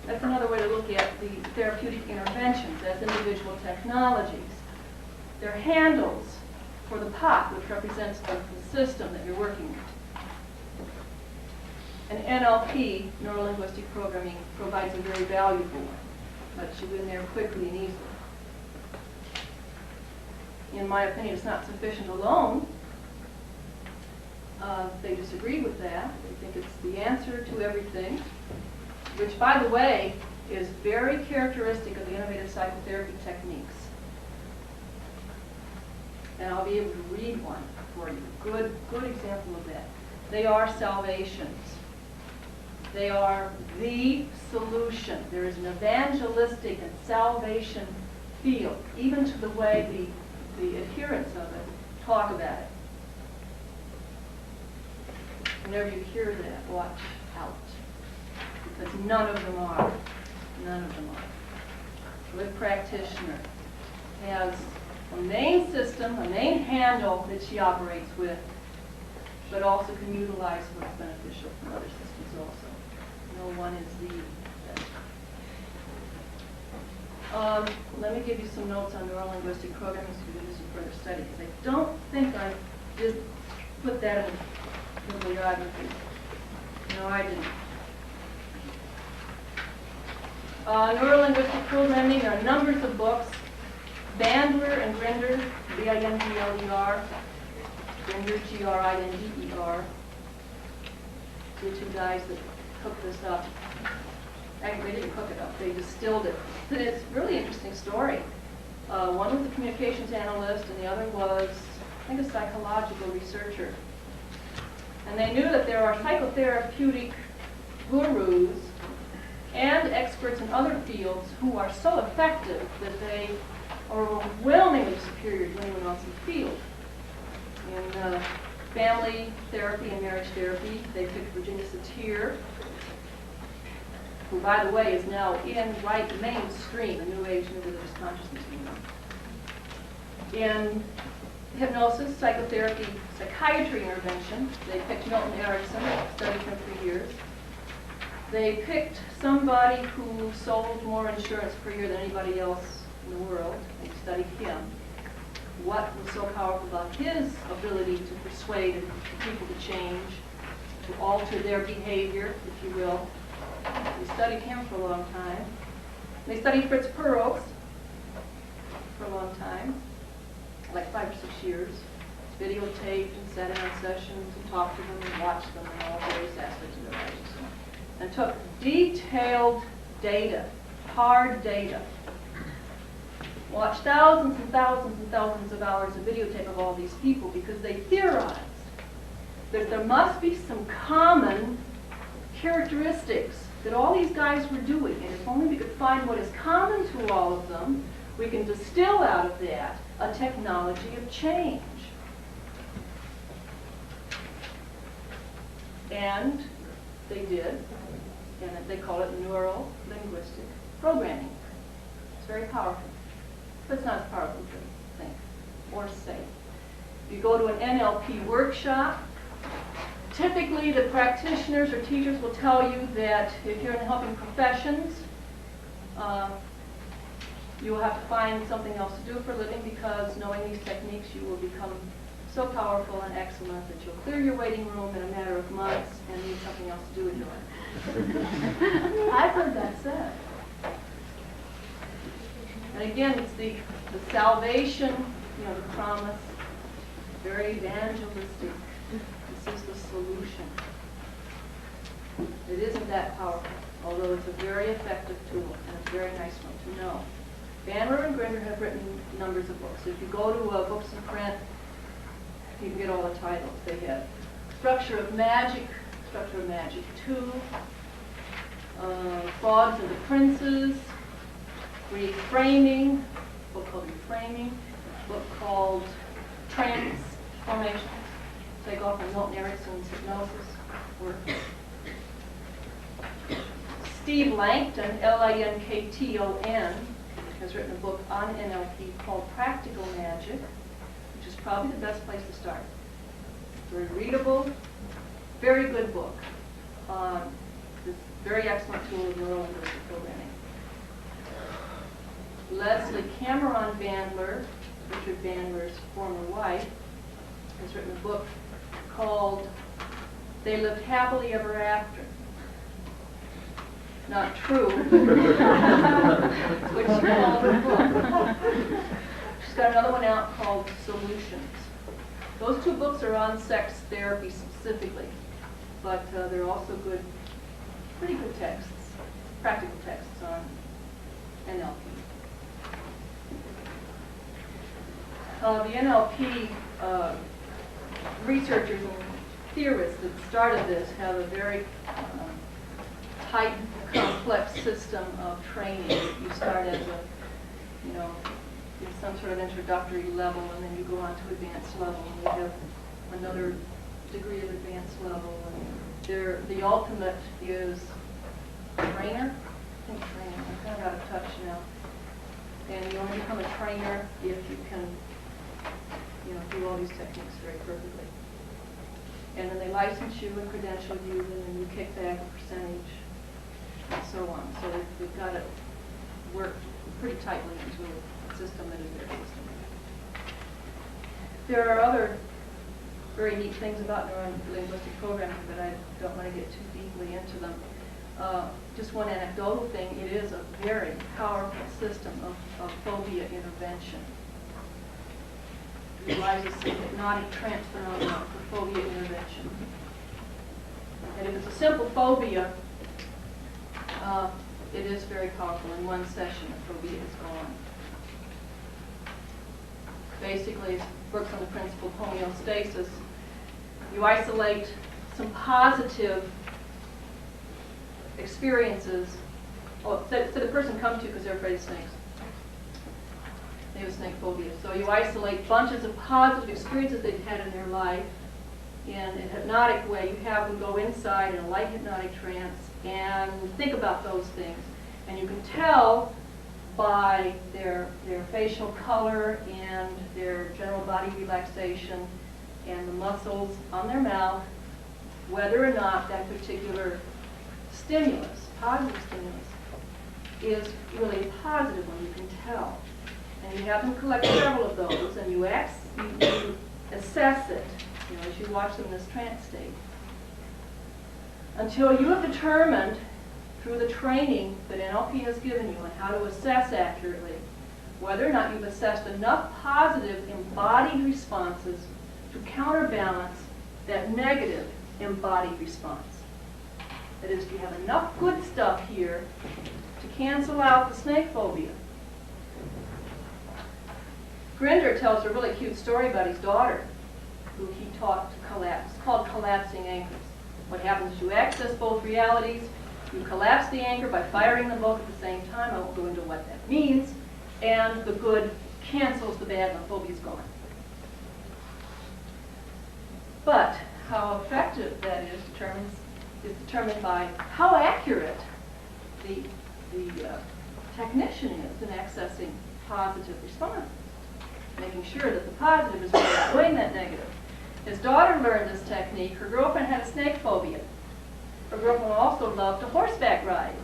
That's another way to look at the therapeutic interventions as individual technologies. They're handles for the pot, which represents the system that you're working with. And NLP, Neuro-linguistic programming, provides a very valuable one. Lets you in there quickly and easily. In my opinion, it's not sufficient alone. They disagree with that. They think it's the answer to everything, which, by the way, is very characteristic of the innovative psychotherapy techniques. And I'll be able to read one for you. Good example of that. They are salvations. They are the solution. There is an evangelistic and salvation feel, even to the way the adherents of it talk about it. Whenever you hear that, watch out. Because none of them are. None of them are. A good practitioner has a main system, a main handle that she operates with, but also can utilize what's beneficial from other systems also. No one is the best. Let me give you some notes on neuro-linguistic programming so you can do some further study, because I don't think I did put that in the bibliography. No, I didn't. Neuro-linguistic programming, there are numbers of books. Bandler and Grinder, B-I-N-D-L-E-R, Grinder, G-R-I-N-D-E-R, the two guys that cooked this up. Actually, they didn't cook it up, they distilled it. It's a really interesting story. One was a communications analyst, and the other was, I think, a psychological researcher. And they knew that there are psychotherapeutic gurus and experts in other fields who are so effective that they are overwhelmingly superior to anyone else in the field. In family therapy and marriage therapy, they picked Virginia Satir, who, by the way, is now in right mainstream, the New Age New Religious Consciousness movement. In hypnosis, psychotherapy, psychiatry intervention, they picked Milton Erickson, studied him for years. They picked somebody who sold more insurance per year than anybody else in the world. They studied him. What was so powerful about his ability to persuade people to change, to alter their behavior, if you will. We studied him for a long time. They studied Fritz Perls for a long time, like 5 or 6 years. Videotaped and sat in on sessions and talked to them and watched them and all various aspects of their lives. And took detailed data, hard data. Watched thousands and thousands and thousands of hours of videotape of all these people because they theorized that there must be some common characteristics that all these guys were doing, and if only we could find what is common to all of them, we can distill out of that a technology of change. And they did, and they call it neuro-linguistic programming. It's very powerful, but it's not as powerful as you think or say. You go to an NLP workshop, typically the practitioners or teachers will tell you that if you're in helping professions, you will have to find something else to do for a living, because knowing these techniques you will become so powerful and excellent that you'll clear your waiting room in a matter of months and need something else to do with your life. I've heard that said. And again, it's the salvation, the promise, very evangelistic. This is the solution. It isn't that powerful, although it's a very effective tool and a very nice one to know. Bandler and Grinder have written numbers of books. If you go to Books in Print, you can get all the titles. They have Structure of Magic 2, Frogs and the Princes, Reframing, a book called Reframing, a book called Transformations, take off from Milton Erickson's Hypnosis work. Steve Langton, Lankton, has written a book on NLP called Practical Magic, which is probably the best place to start. Very readable, very good book on this very excellent tool of neuro-linguistic programming. Leslie Cameron Bandler, Richard Bandler's former wife, has written a book called They Lived Happily Ever After. Not true, which she called her book. She's got another one out called Solutions. Those two books are on sex therapy specifically, but they're also good, pretty good texts, practical texts on NLP. The NLP researchers and theorists that started this have a very tight, complex system of training. You start as some sort of introductory level, and then you go on to advanced level, and you have another degree of advanced level. And the ultimate is trainer. I think trainer. I'm kind of out of touch now. And you only become a trainer if you can, do all these techniques very perfectly. And then they license you and credential you, and then you kick back a percentage, and so on. So they've got it work pretty tightly into a system that is their system. There are other very neat things about neuro-linguistic programming, but I don't want to get too deeply into them. Just one anecdotal thing, it is a very powerful system of phobia intervention. It utilizes some hypnotic trance phenomena for phobia intervention. And if it's a simple phobia, it is very powerful. In one session, the phobia is gone. Basically, it works on the principle of homeostasis. You isolate some positive experiences. So the person comes to you because they're afraid of snakes. They have a snake phobia. So you isolate bunches of positive experiences they've had in their life. In a hypnotic way, you have them go inside in a light hypnotic trance and think about those things. And you can tell by their facial color and their general body relaxation and the muscles on their mouth whether or not that particular stimulus, positive stimulus, is really a positive one. You can tell. And you have them collect several of those, and you assess it, as you watch them in this trance state, until you have determined through the training that NLP has given you on how to assess accurately whether or not you've assessed enough positive embodied responses to counterbalance that negative embodied response. That is, you have enough good stuff here to cancel out the snake phobia. Grinder tells a really cute story about his daughter, who he taught to collapse. It's called collapsing anchors. What happens is you access both realities, You collapse the anger by firing them both at the same time. I won't go into what that means. And the good cancels the bad and the phobia's gone. But how effective that is determined by how accurate the technician is in accessing positive responses, making sure that the positive is really outweighing that negative. His daughter learned this technique. Her girlfriend had a snake phobia. Her girlfriend also loved to horseback ride.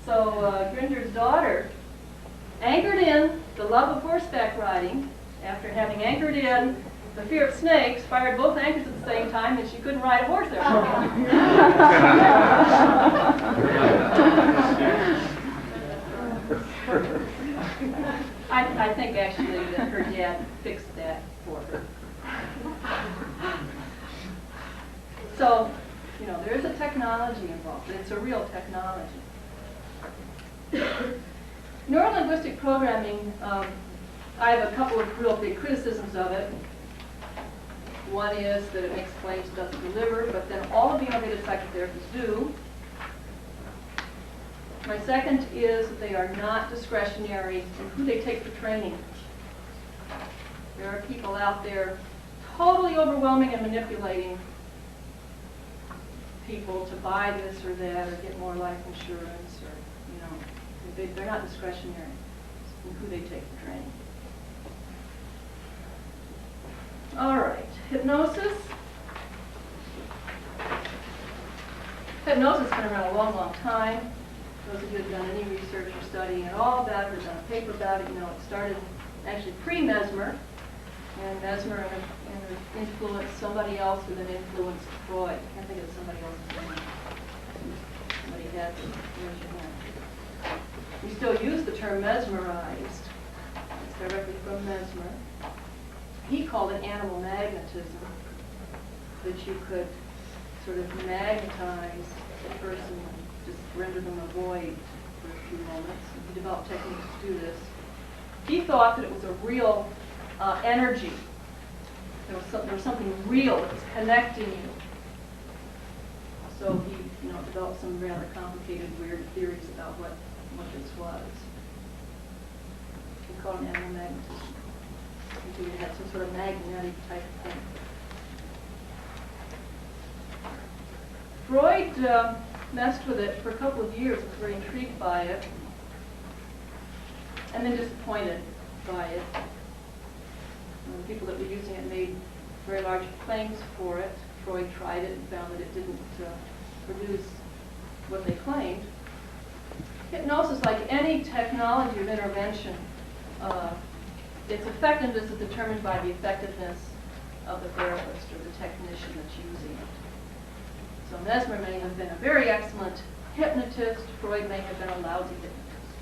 So Grinder's daughter anchored in the love of horseback riding. After having anchored in the fear of snakes, fired both anchors at the same time, and she couldn't ride a horse there. I think actually that her dad fixed that for her. So, you know, there is a technology involved. It's a real technology. Neuro-linguistic programming, I have a couple of real big criticisms of it. One is that it makes claims it doesn't deliver, but then all of the innovative psychotherapists do. My second is that they are not discretionary in who they take for training. There are people out there totally overwhelming and manipulating people to buy this or that or get more life insurance, or, you know, they're not discretionary in who they take for training. All right, hypnosis. Hypnosis has been around a long, long time. Those of you who have done any research or studying at all about it or done a paper about it, you know it started actually pre-Mesmer. And Mesmer influenced somebody else who then influenced Freud. I can't think of somebody else's name. Somebody has it. Raise your hand. We still use the term mesmerized. It's directly from Mesmer. He called it animal magnetism, that you could sort of magnetize a person and just render them a void for a few moments. He developed techniques to do this. He thought that it was a real energy. There was something real that was connecting you. So he, you know, developed some rather complicated, weird theories about what this was. He called it animal magnetism. You had some sort of magnetic type of thing. Freud messed with it for a couple of years, was very intrigued by it, and then disappointed by it. The people that were using it made very large claims for it. Freud tried it and found that it didn't produce what they claimed. Hypnosis, like any technology of intervention, its effectiveness is determined by the effectiveness of the therapist or the technician that's using it. So Mesmer may have been a very excellent hypnotist. Freud may have been a lousy hypnotist.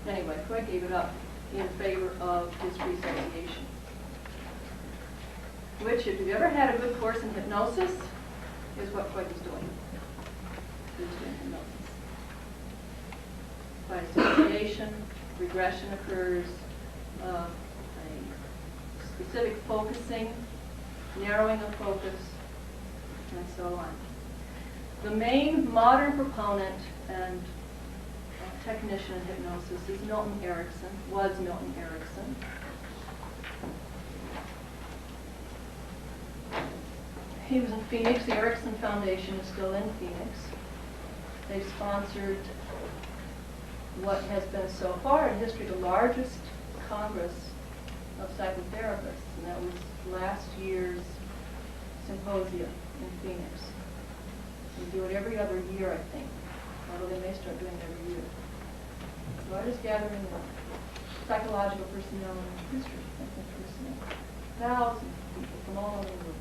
Anyway, Freud gave it up in favor of his resuscitation, which, if you've ever had a good course in hypnosis, is what Freud was doing. He was doing hypnosis. By association, regression occurs, a specific focusing, narrowing of focus, and so on. The main modern proponent and technician in hypnosis is Milton Erickson, was Milton Erickson. He was in Phoenix. The Erickson Foundation is still in Phoenix. They sponsored what has been so far in history the largest Congress of psychotherapists, and that was last year's symposium in Phoenix. They do it every other year, I think, although they may start doing it every year. The largest gathering of psychological personnel in history, personnel. Thousands of people from all over the world.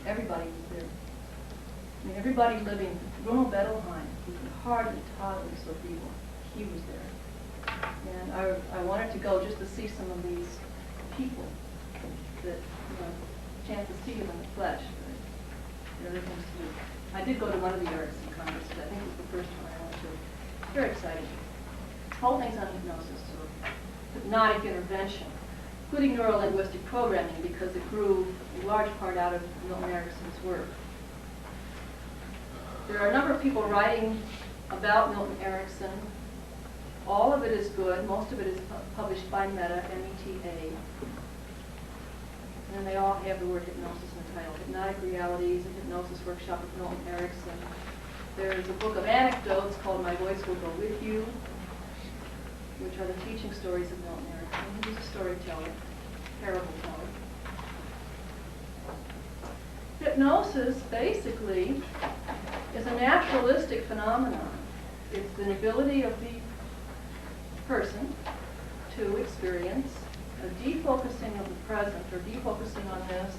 Everybody was there. I mean, everybody living. Ronald Bettelheim, who could hardly toddle so feeble, he was there. And I wanted to go just to see some of these people that, you know, chance to see them in the flesh. But there are other things to do. I did go to one of the Erickson Congresses. I think it was the first one I went to. Very exciting. Whole thing's on hypnosis, or hypnotic intervention, including neuro-linguistic programming, because it grew in large part out of Milton Erickson's work. There are a number of people writing about Milton Erickson. All of it is good. Most of it is published by Meta, M-E-T-A. And they all have the word hypnosis in the title. Hypnotic Realities, a Hypnosis Workshop with Milton Erickson. There's a book of anecdotes called My Voice Will Go With You, which are the teaching stories of Milton Erickson. He was a storyteller, parable teller. Hypnosis, basically, is a naturalistic phenomenon. It's the ability of the person to experience a defocusing of the present, or defocusing on this,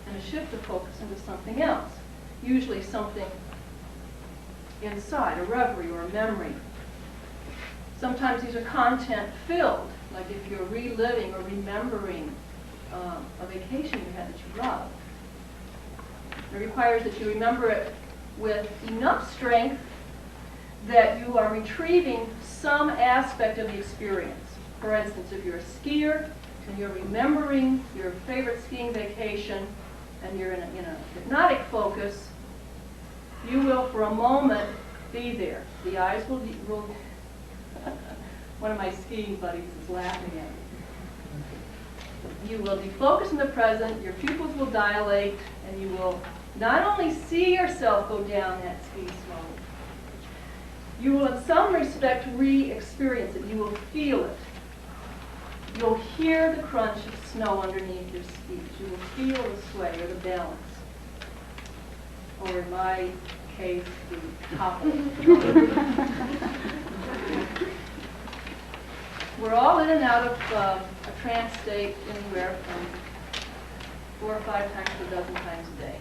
and a shift of focus into something else, usually something inside, a reverie or a memory. Sometimes these are content-filled, like if you're reliving or remembering a vacation you had that you loved. It requires that you remember it with enough strength that you are retrieving some aspect of the experience. For instance, if you're a skier and you're remembering your favorite skiing vacation and you're in a hypnotic focus, you will, for a moment, be there. The eyes will one of my skiing buddies is laughing at me. You will be focused in the present, your pupils will dilate, and you will not only see yourself go down that ski slope, you will in some respect re-experience it. You will feel it. You'll hear the crunch of snow underneath your skis. You will feel the sway or the balance. Or in my case, the topple. We're all in and out of a trance state anywhere from 4 or 5 times to a dozen times a day.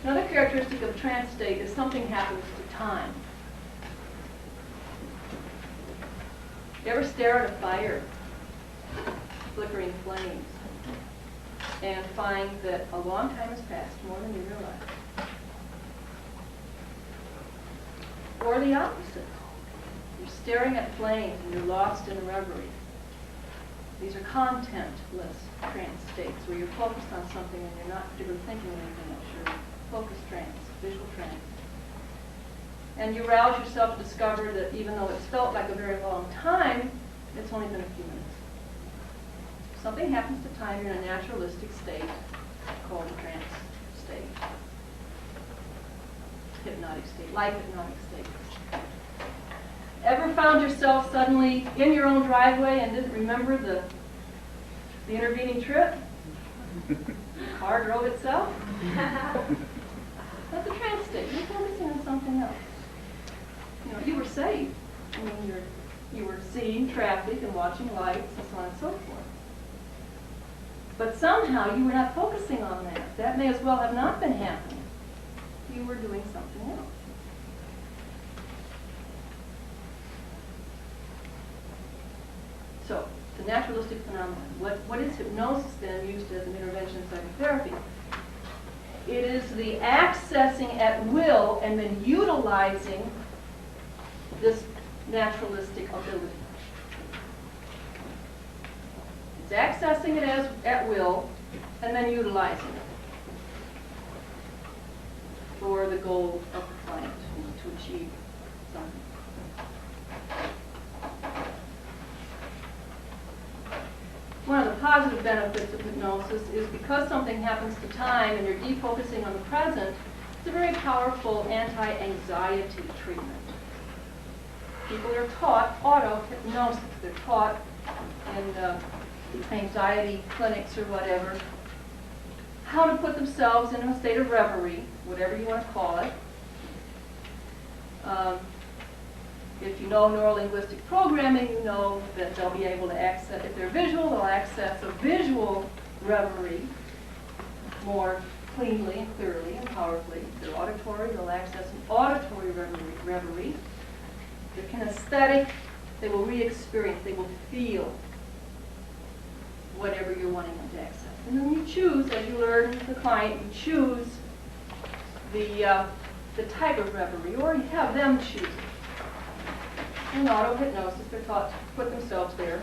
Another characteristic of a trance state is something happens to time. You ever stare at a fire, flickering flames, and find that a long time has passed, more than you realize? Or the opposite. You're staring at flames and you're lost in a reverie. These are contentless trance states where you're focused on something and you're not particularly thinking of anything else. You're focused trance, visual trance. And you rouse yourself to discover that even though it's felt like a very long time, it's only been a few minutes. Something happens to time, you're in a naturalistic state called a trance state. Hypnotic state, like hypnotic state. Ever found yourself suddenly in your own driveway and didn't remember the intervening trip? The car drove itself? That's a trance state. You're focusing on something else. You know, you were safe. I mean, you were seeing traffic and watching lights and so on and so forth. But somehow you were not focusing on that. That may as well have not been happening. You were doing something else. So, the naturalistic phenomenon. What is hypnosis then, used as an intervention in psychotherapy? It is the accessing at will and then utilizing this naturalistic ability. It's accessing it at will and then utilizing it for the goal of the client, to achieve something. One of the positive benefits of hypnosis is because something happens to time and you're defocusing on the present, it's a very powerful anti-anxiety treatment. People are taught auto-hypnosis. They're taught in anxiety clinics or whatever how to put themselves in a state of reverie, whatever you want to call it. If you know neuro-linguistic programming, you know that they'll be able to access, if they're visual, they'll access a visual reverie more cleanly and clearly and powerfully. If they're auditory, they'll access an auditory reverie. If they're kinesthetic, they will re-experience, they will feel whatever you're wanting them to access. And then you choose, as you learn with the client, you choose the type of reverie, or you have them choose it. In auto-hypnosis, they're taught to put themselves there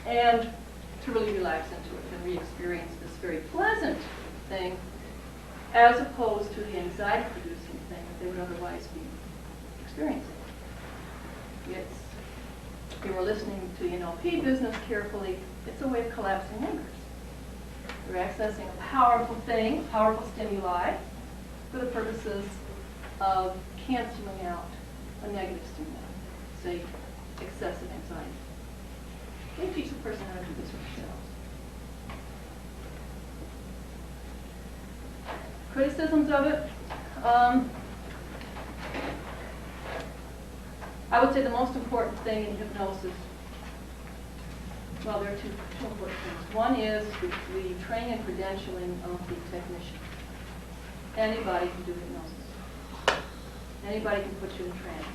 and to really relax into it and re-experience this very pleasant thing as opposed to the anxiety-producing thing that they would otherwise be experiencing. It's, if you were listening to the NLP business carefully, it's a way of collapsing anchors. You're accessing a powerful thing, powerful stimuli, for the purposes of canceling out a negative stimuli, say excessive anxiety. They teach the person how to do this for themselves. Criticisms of it. I would say the most important thing in hypnosis, well, there are two important things. One is the training and credentialing of the technician. Anybody can do hypnosis. Anybody can put you in trance.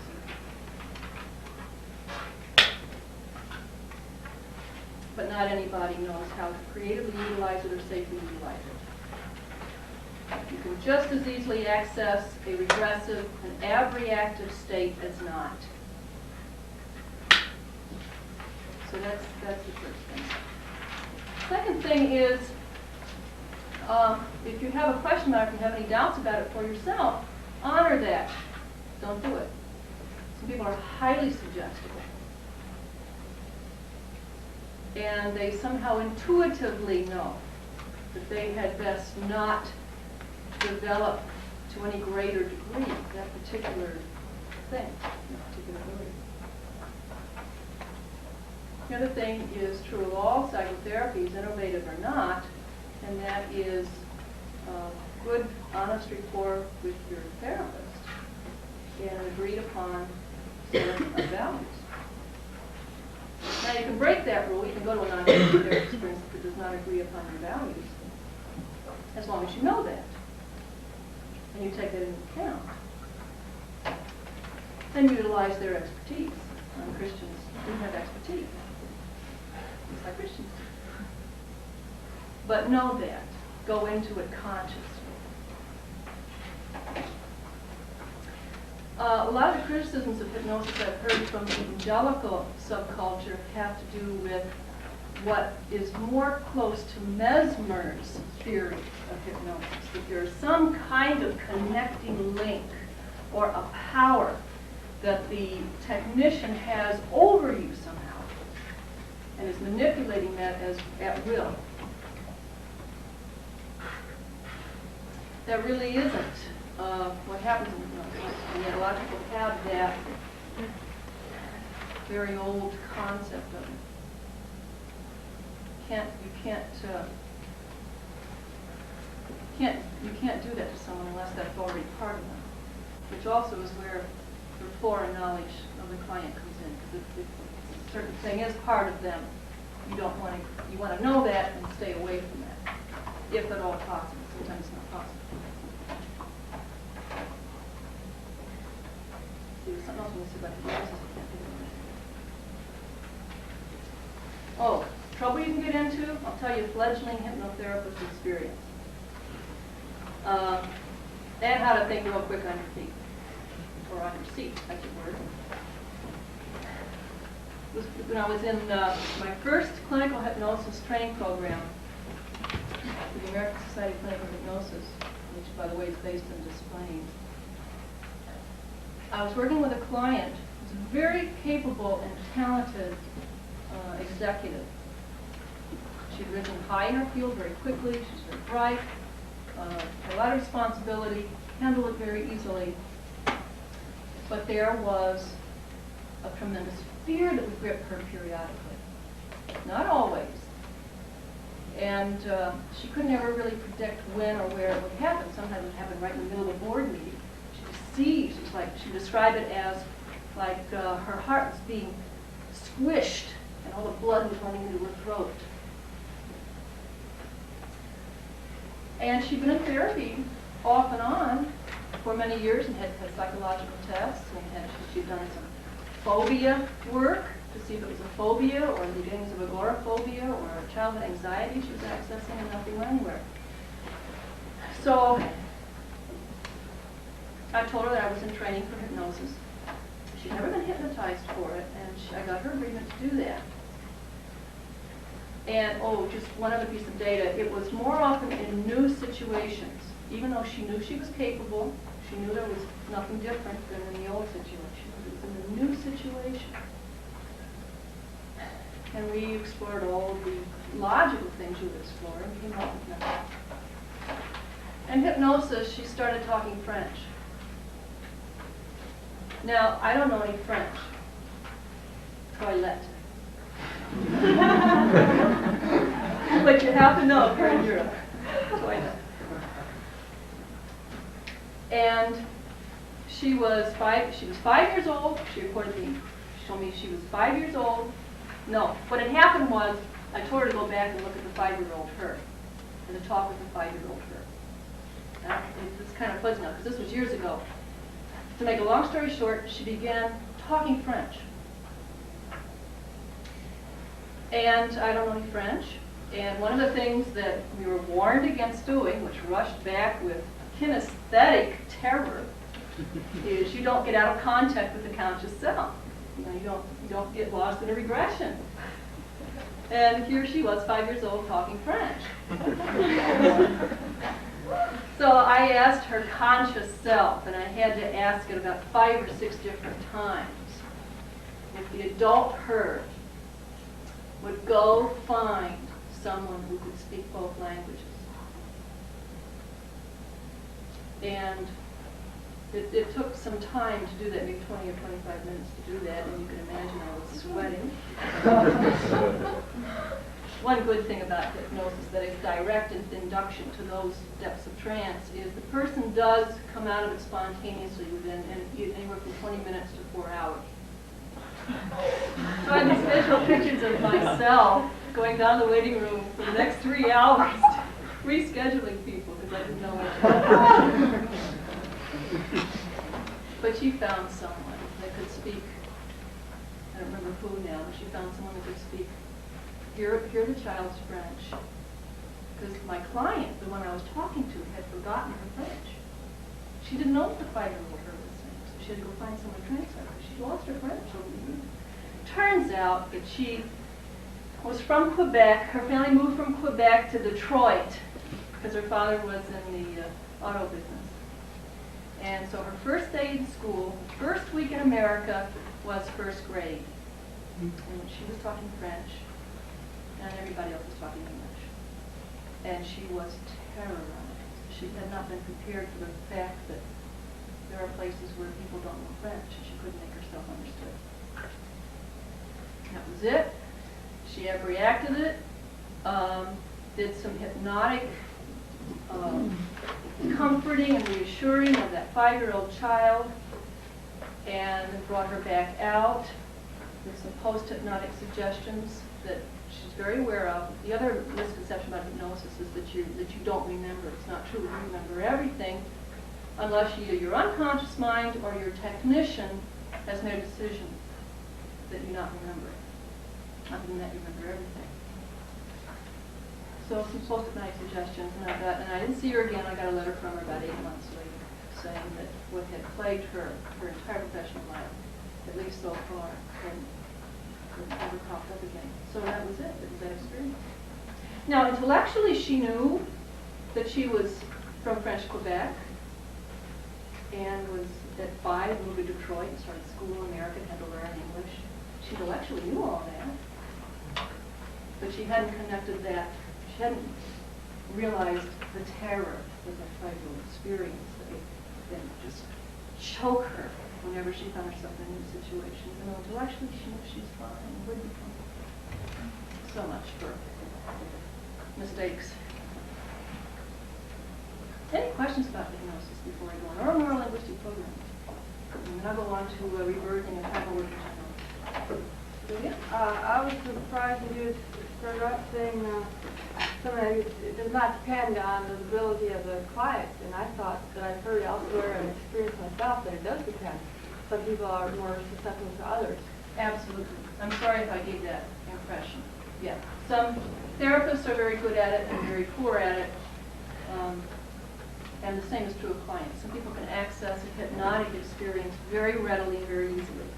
But not anybody knows how to creatively utilize it or safely utilize it. You can just as easily access a regressive, an abreactive state as not. So that's the first thing. Second thing is, if you have a question mark, if you have any doubts about it for yourself, honor that. Don't do it. Some people are highly suggestible. And they somehow intuitively know that they had best not develop to any greater degree that particular thing, that particular ability. The other thing is true of all psychotherapies, innovative or not, and that is good, honest rapport with your therapist and agreed upon set of values. Now you can break that rule. You can go to a non-therapist, for instance, that does not agree upon your values, as long as you know that and you take that into account. Then utilize their expertise. Christians do have expertise. Just like Christians do. But know that. Go into it consciously. A lot of the criticisms of hypnosis I've heard from the evangelical subculture have to do with what is more close to Mesmer's theory of hypnosis, that there is some kind of connecting link or a power that the technician has over you somehow and is manipulating that as at will. That really isn't what happens in hypnosis. And yet a lot of people have that very old concept of it. You can't do that to someone unless that's already part of them, which also is where rapport and knowledge of the client comes in. Because if a certain thing is part of them, you want to know that and stay away from that, if at all possible. Sometimes it's not possible. See, there's something else when we say about hypnosis. I can't think of it. Oh, trouble you can get into? I'll tell you a fledgling hypnotherapist experience. And how to think real quick on your feet. Or on your seat, that's your word. When I was in my first clinical hypnosis training program with the American Society of Clinical Hypnosis, which, by the way, is based in Des Plaines, I was working with a client who's a very capable and talented executive. She'd risen high in her field very quickly. She's very bright, had a lot of responsibility, handled it very easily. But there was a tremendous fear that would grip her periodically. Not always. And she could never really predict when or where it would happen. Sometimes it would happen right in the middle of a board meeting. She could see, she described it as like her heart was being squished and all the blood was running into her throat. And she'd been in therapy off and on for many years and had psychological tests, and she'd done some phobia work to see if it was a phobia or the beginnings of agoraphobia or a childhood anxiety she was accessing and nothing went anywhere. So I told her that I was in training for hypnosis. She'd never been hypnotized for it, and I got her agreement to do that. And, just one other piece of data, it was more often in new situations even though she knew she was capable, she knew there was nothing different than in the old situation. It was in a new situation. And we explored all the logical things you would explore and came up with nothing. In hypnosis, she started talking French. Now, I don't know any French. Toilette. But you have to know if you're in Europe. Toilet. And she was 5 years old. She reported to me. She told me she was 5 years old. No, what had happened was I told her to go back and look at the 5-year-old her and to talk with the 5-year-old her. Now, it's kind of fuzzy now because this was years ago. To make a long story short, she began talking French. And I don't know any French. And one of the things that we were warned against doing, which rushed back with kinesthetic terror, is you don't get out of contact with the conscious self. You know, you don't get lost in a regression. And here she was, 5 years old, talking French. So I asked her conscious self, and I had to ask it about 5 or 6 different times, if the adult her would go find someone who could speak both languages. And it took some time to do that, maybe 20 or 25 minutes to do that, and you can imagine I was sweating. One good thing about hypnosis that is direct induction to those depths of trance is the person does come out of it spontaneously within anywhere from 20 minutes to 4 hours. So I had these visual pictures of myself going down the waiting room for the next 3 hours, rescheduling people because I didn't know what to do. But she found someone that could speak, I don't remember who now, but she found someone that could speak, hear the child's French. Because my client, the one I was talking to, had forgotten her French. She didn't know what the 5-year-old her was saying, so she had to go find someone to translate her. She lost her French over the years. Turns out that she was from Quebec. Her family moved from Quebec to Detroit because her father was in the auto business. And so her first day in school, first week in America, was first grade. And she was talking French, and everybody else was talking English. And she was terrorized. She had not been prepared for the fact that there are places where people don't know French, and she couldn't make herself understood. That was it. She reacted it, did some hypnotic comforting and reassuring of that 5-year-old child, and brought her back out with some post-hypnotic suggestions that she's very aware of. The other misconception about hypnosis is that you don't remember. It's not true. You remember everything unless either your unconscious mind or your technician has made a decision that you not remember. Other than that, you remember everything. So some post-hypnotic suggestions, and I didn't see her again. I got a letter from her about 8 months later saying that what had plagued her entire professional life, at least so far, had never popped up again. So that was it. It was that experience. Now, intellectually, she knew that she was from French Quebec and was at 5, moved to Detroit, and started school in America, had to learn English. She intellectually knew all that, but she hadn't connected that. She hadn't realized the terror that that 5-year-old experience that would just choke her whenever she found herself in a new situation. And intellectually, she knows she's fine and would be fine. So much for mistakes. Any questions about hypnosis before I go on? Or neuro-linguistic programs? And then I'll go on to rebirthing and hypnosis. I was surprised when you started out saying it does not depend on the ability of the client, and I thought that I've heard elsewhere and experienced myself that it does depend. Some people are more susceptible to others. Absolutely. I'm sorry if I gave that impression. Yeah. Some therapists are very good at it and very poor at it. And the same is true of clients. Some people can access a hypnotic experience very readily, very easily.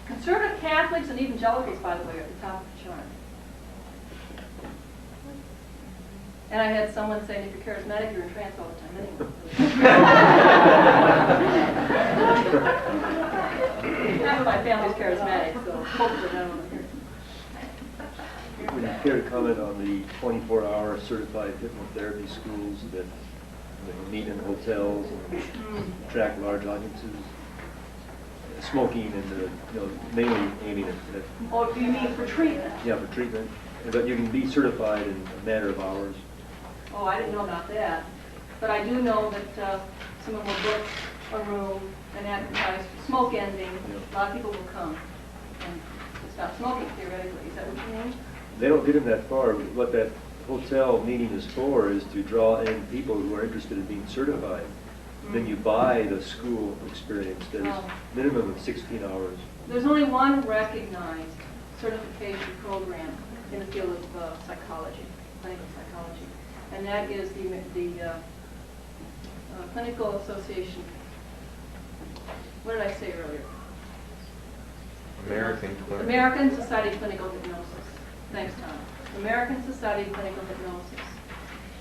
Conservative Catholics and evangelicals, by the way, are at the top of the chart. And I had someone saying, if you're charismatic, you're in trance all the time anyway. Half of my family's charismatic, so hopefully I don't hear. Would you care to comment on the 24-hour certified hypnotherapy schools that meet in hotels and attract large audiences? Smoking and mainly aiming at Oh, do you mean for treatment? yeah, for treatment. But you can be certified in a matter of hours. Oh, I didn't know about that. But I do know that someone will book a room and advertise smoke ending. A lot of people will come and stop smoking, theoretically. Is that what you mean? They don't get them that far. What that hotel meeting is for is to draw in people who are interested in being certified. Then you buy the school experience that is minimum of 16 hours. There's only one recognized certification program in the field of psychology, clinical psychology, and that is the Clinical Association. What did I say earlier? American Society of Clinical Hypnosis. Thanks, Tom. American Society of Clinical Hypnosis.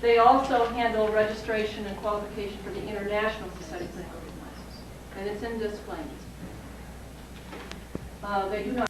They also handle registration and qualification for the International Society of Clinical Hypnosis, and it's in displays. They do not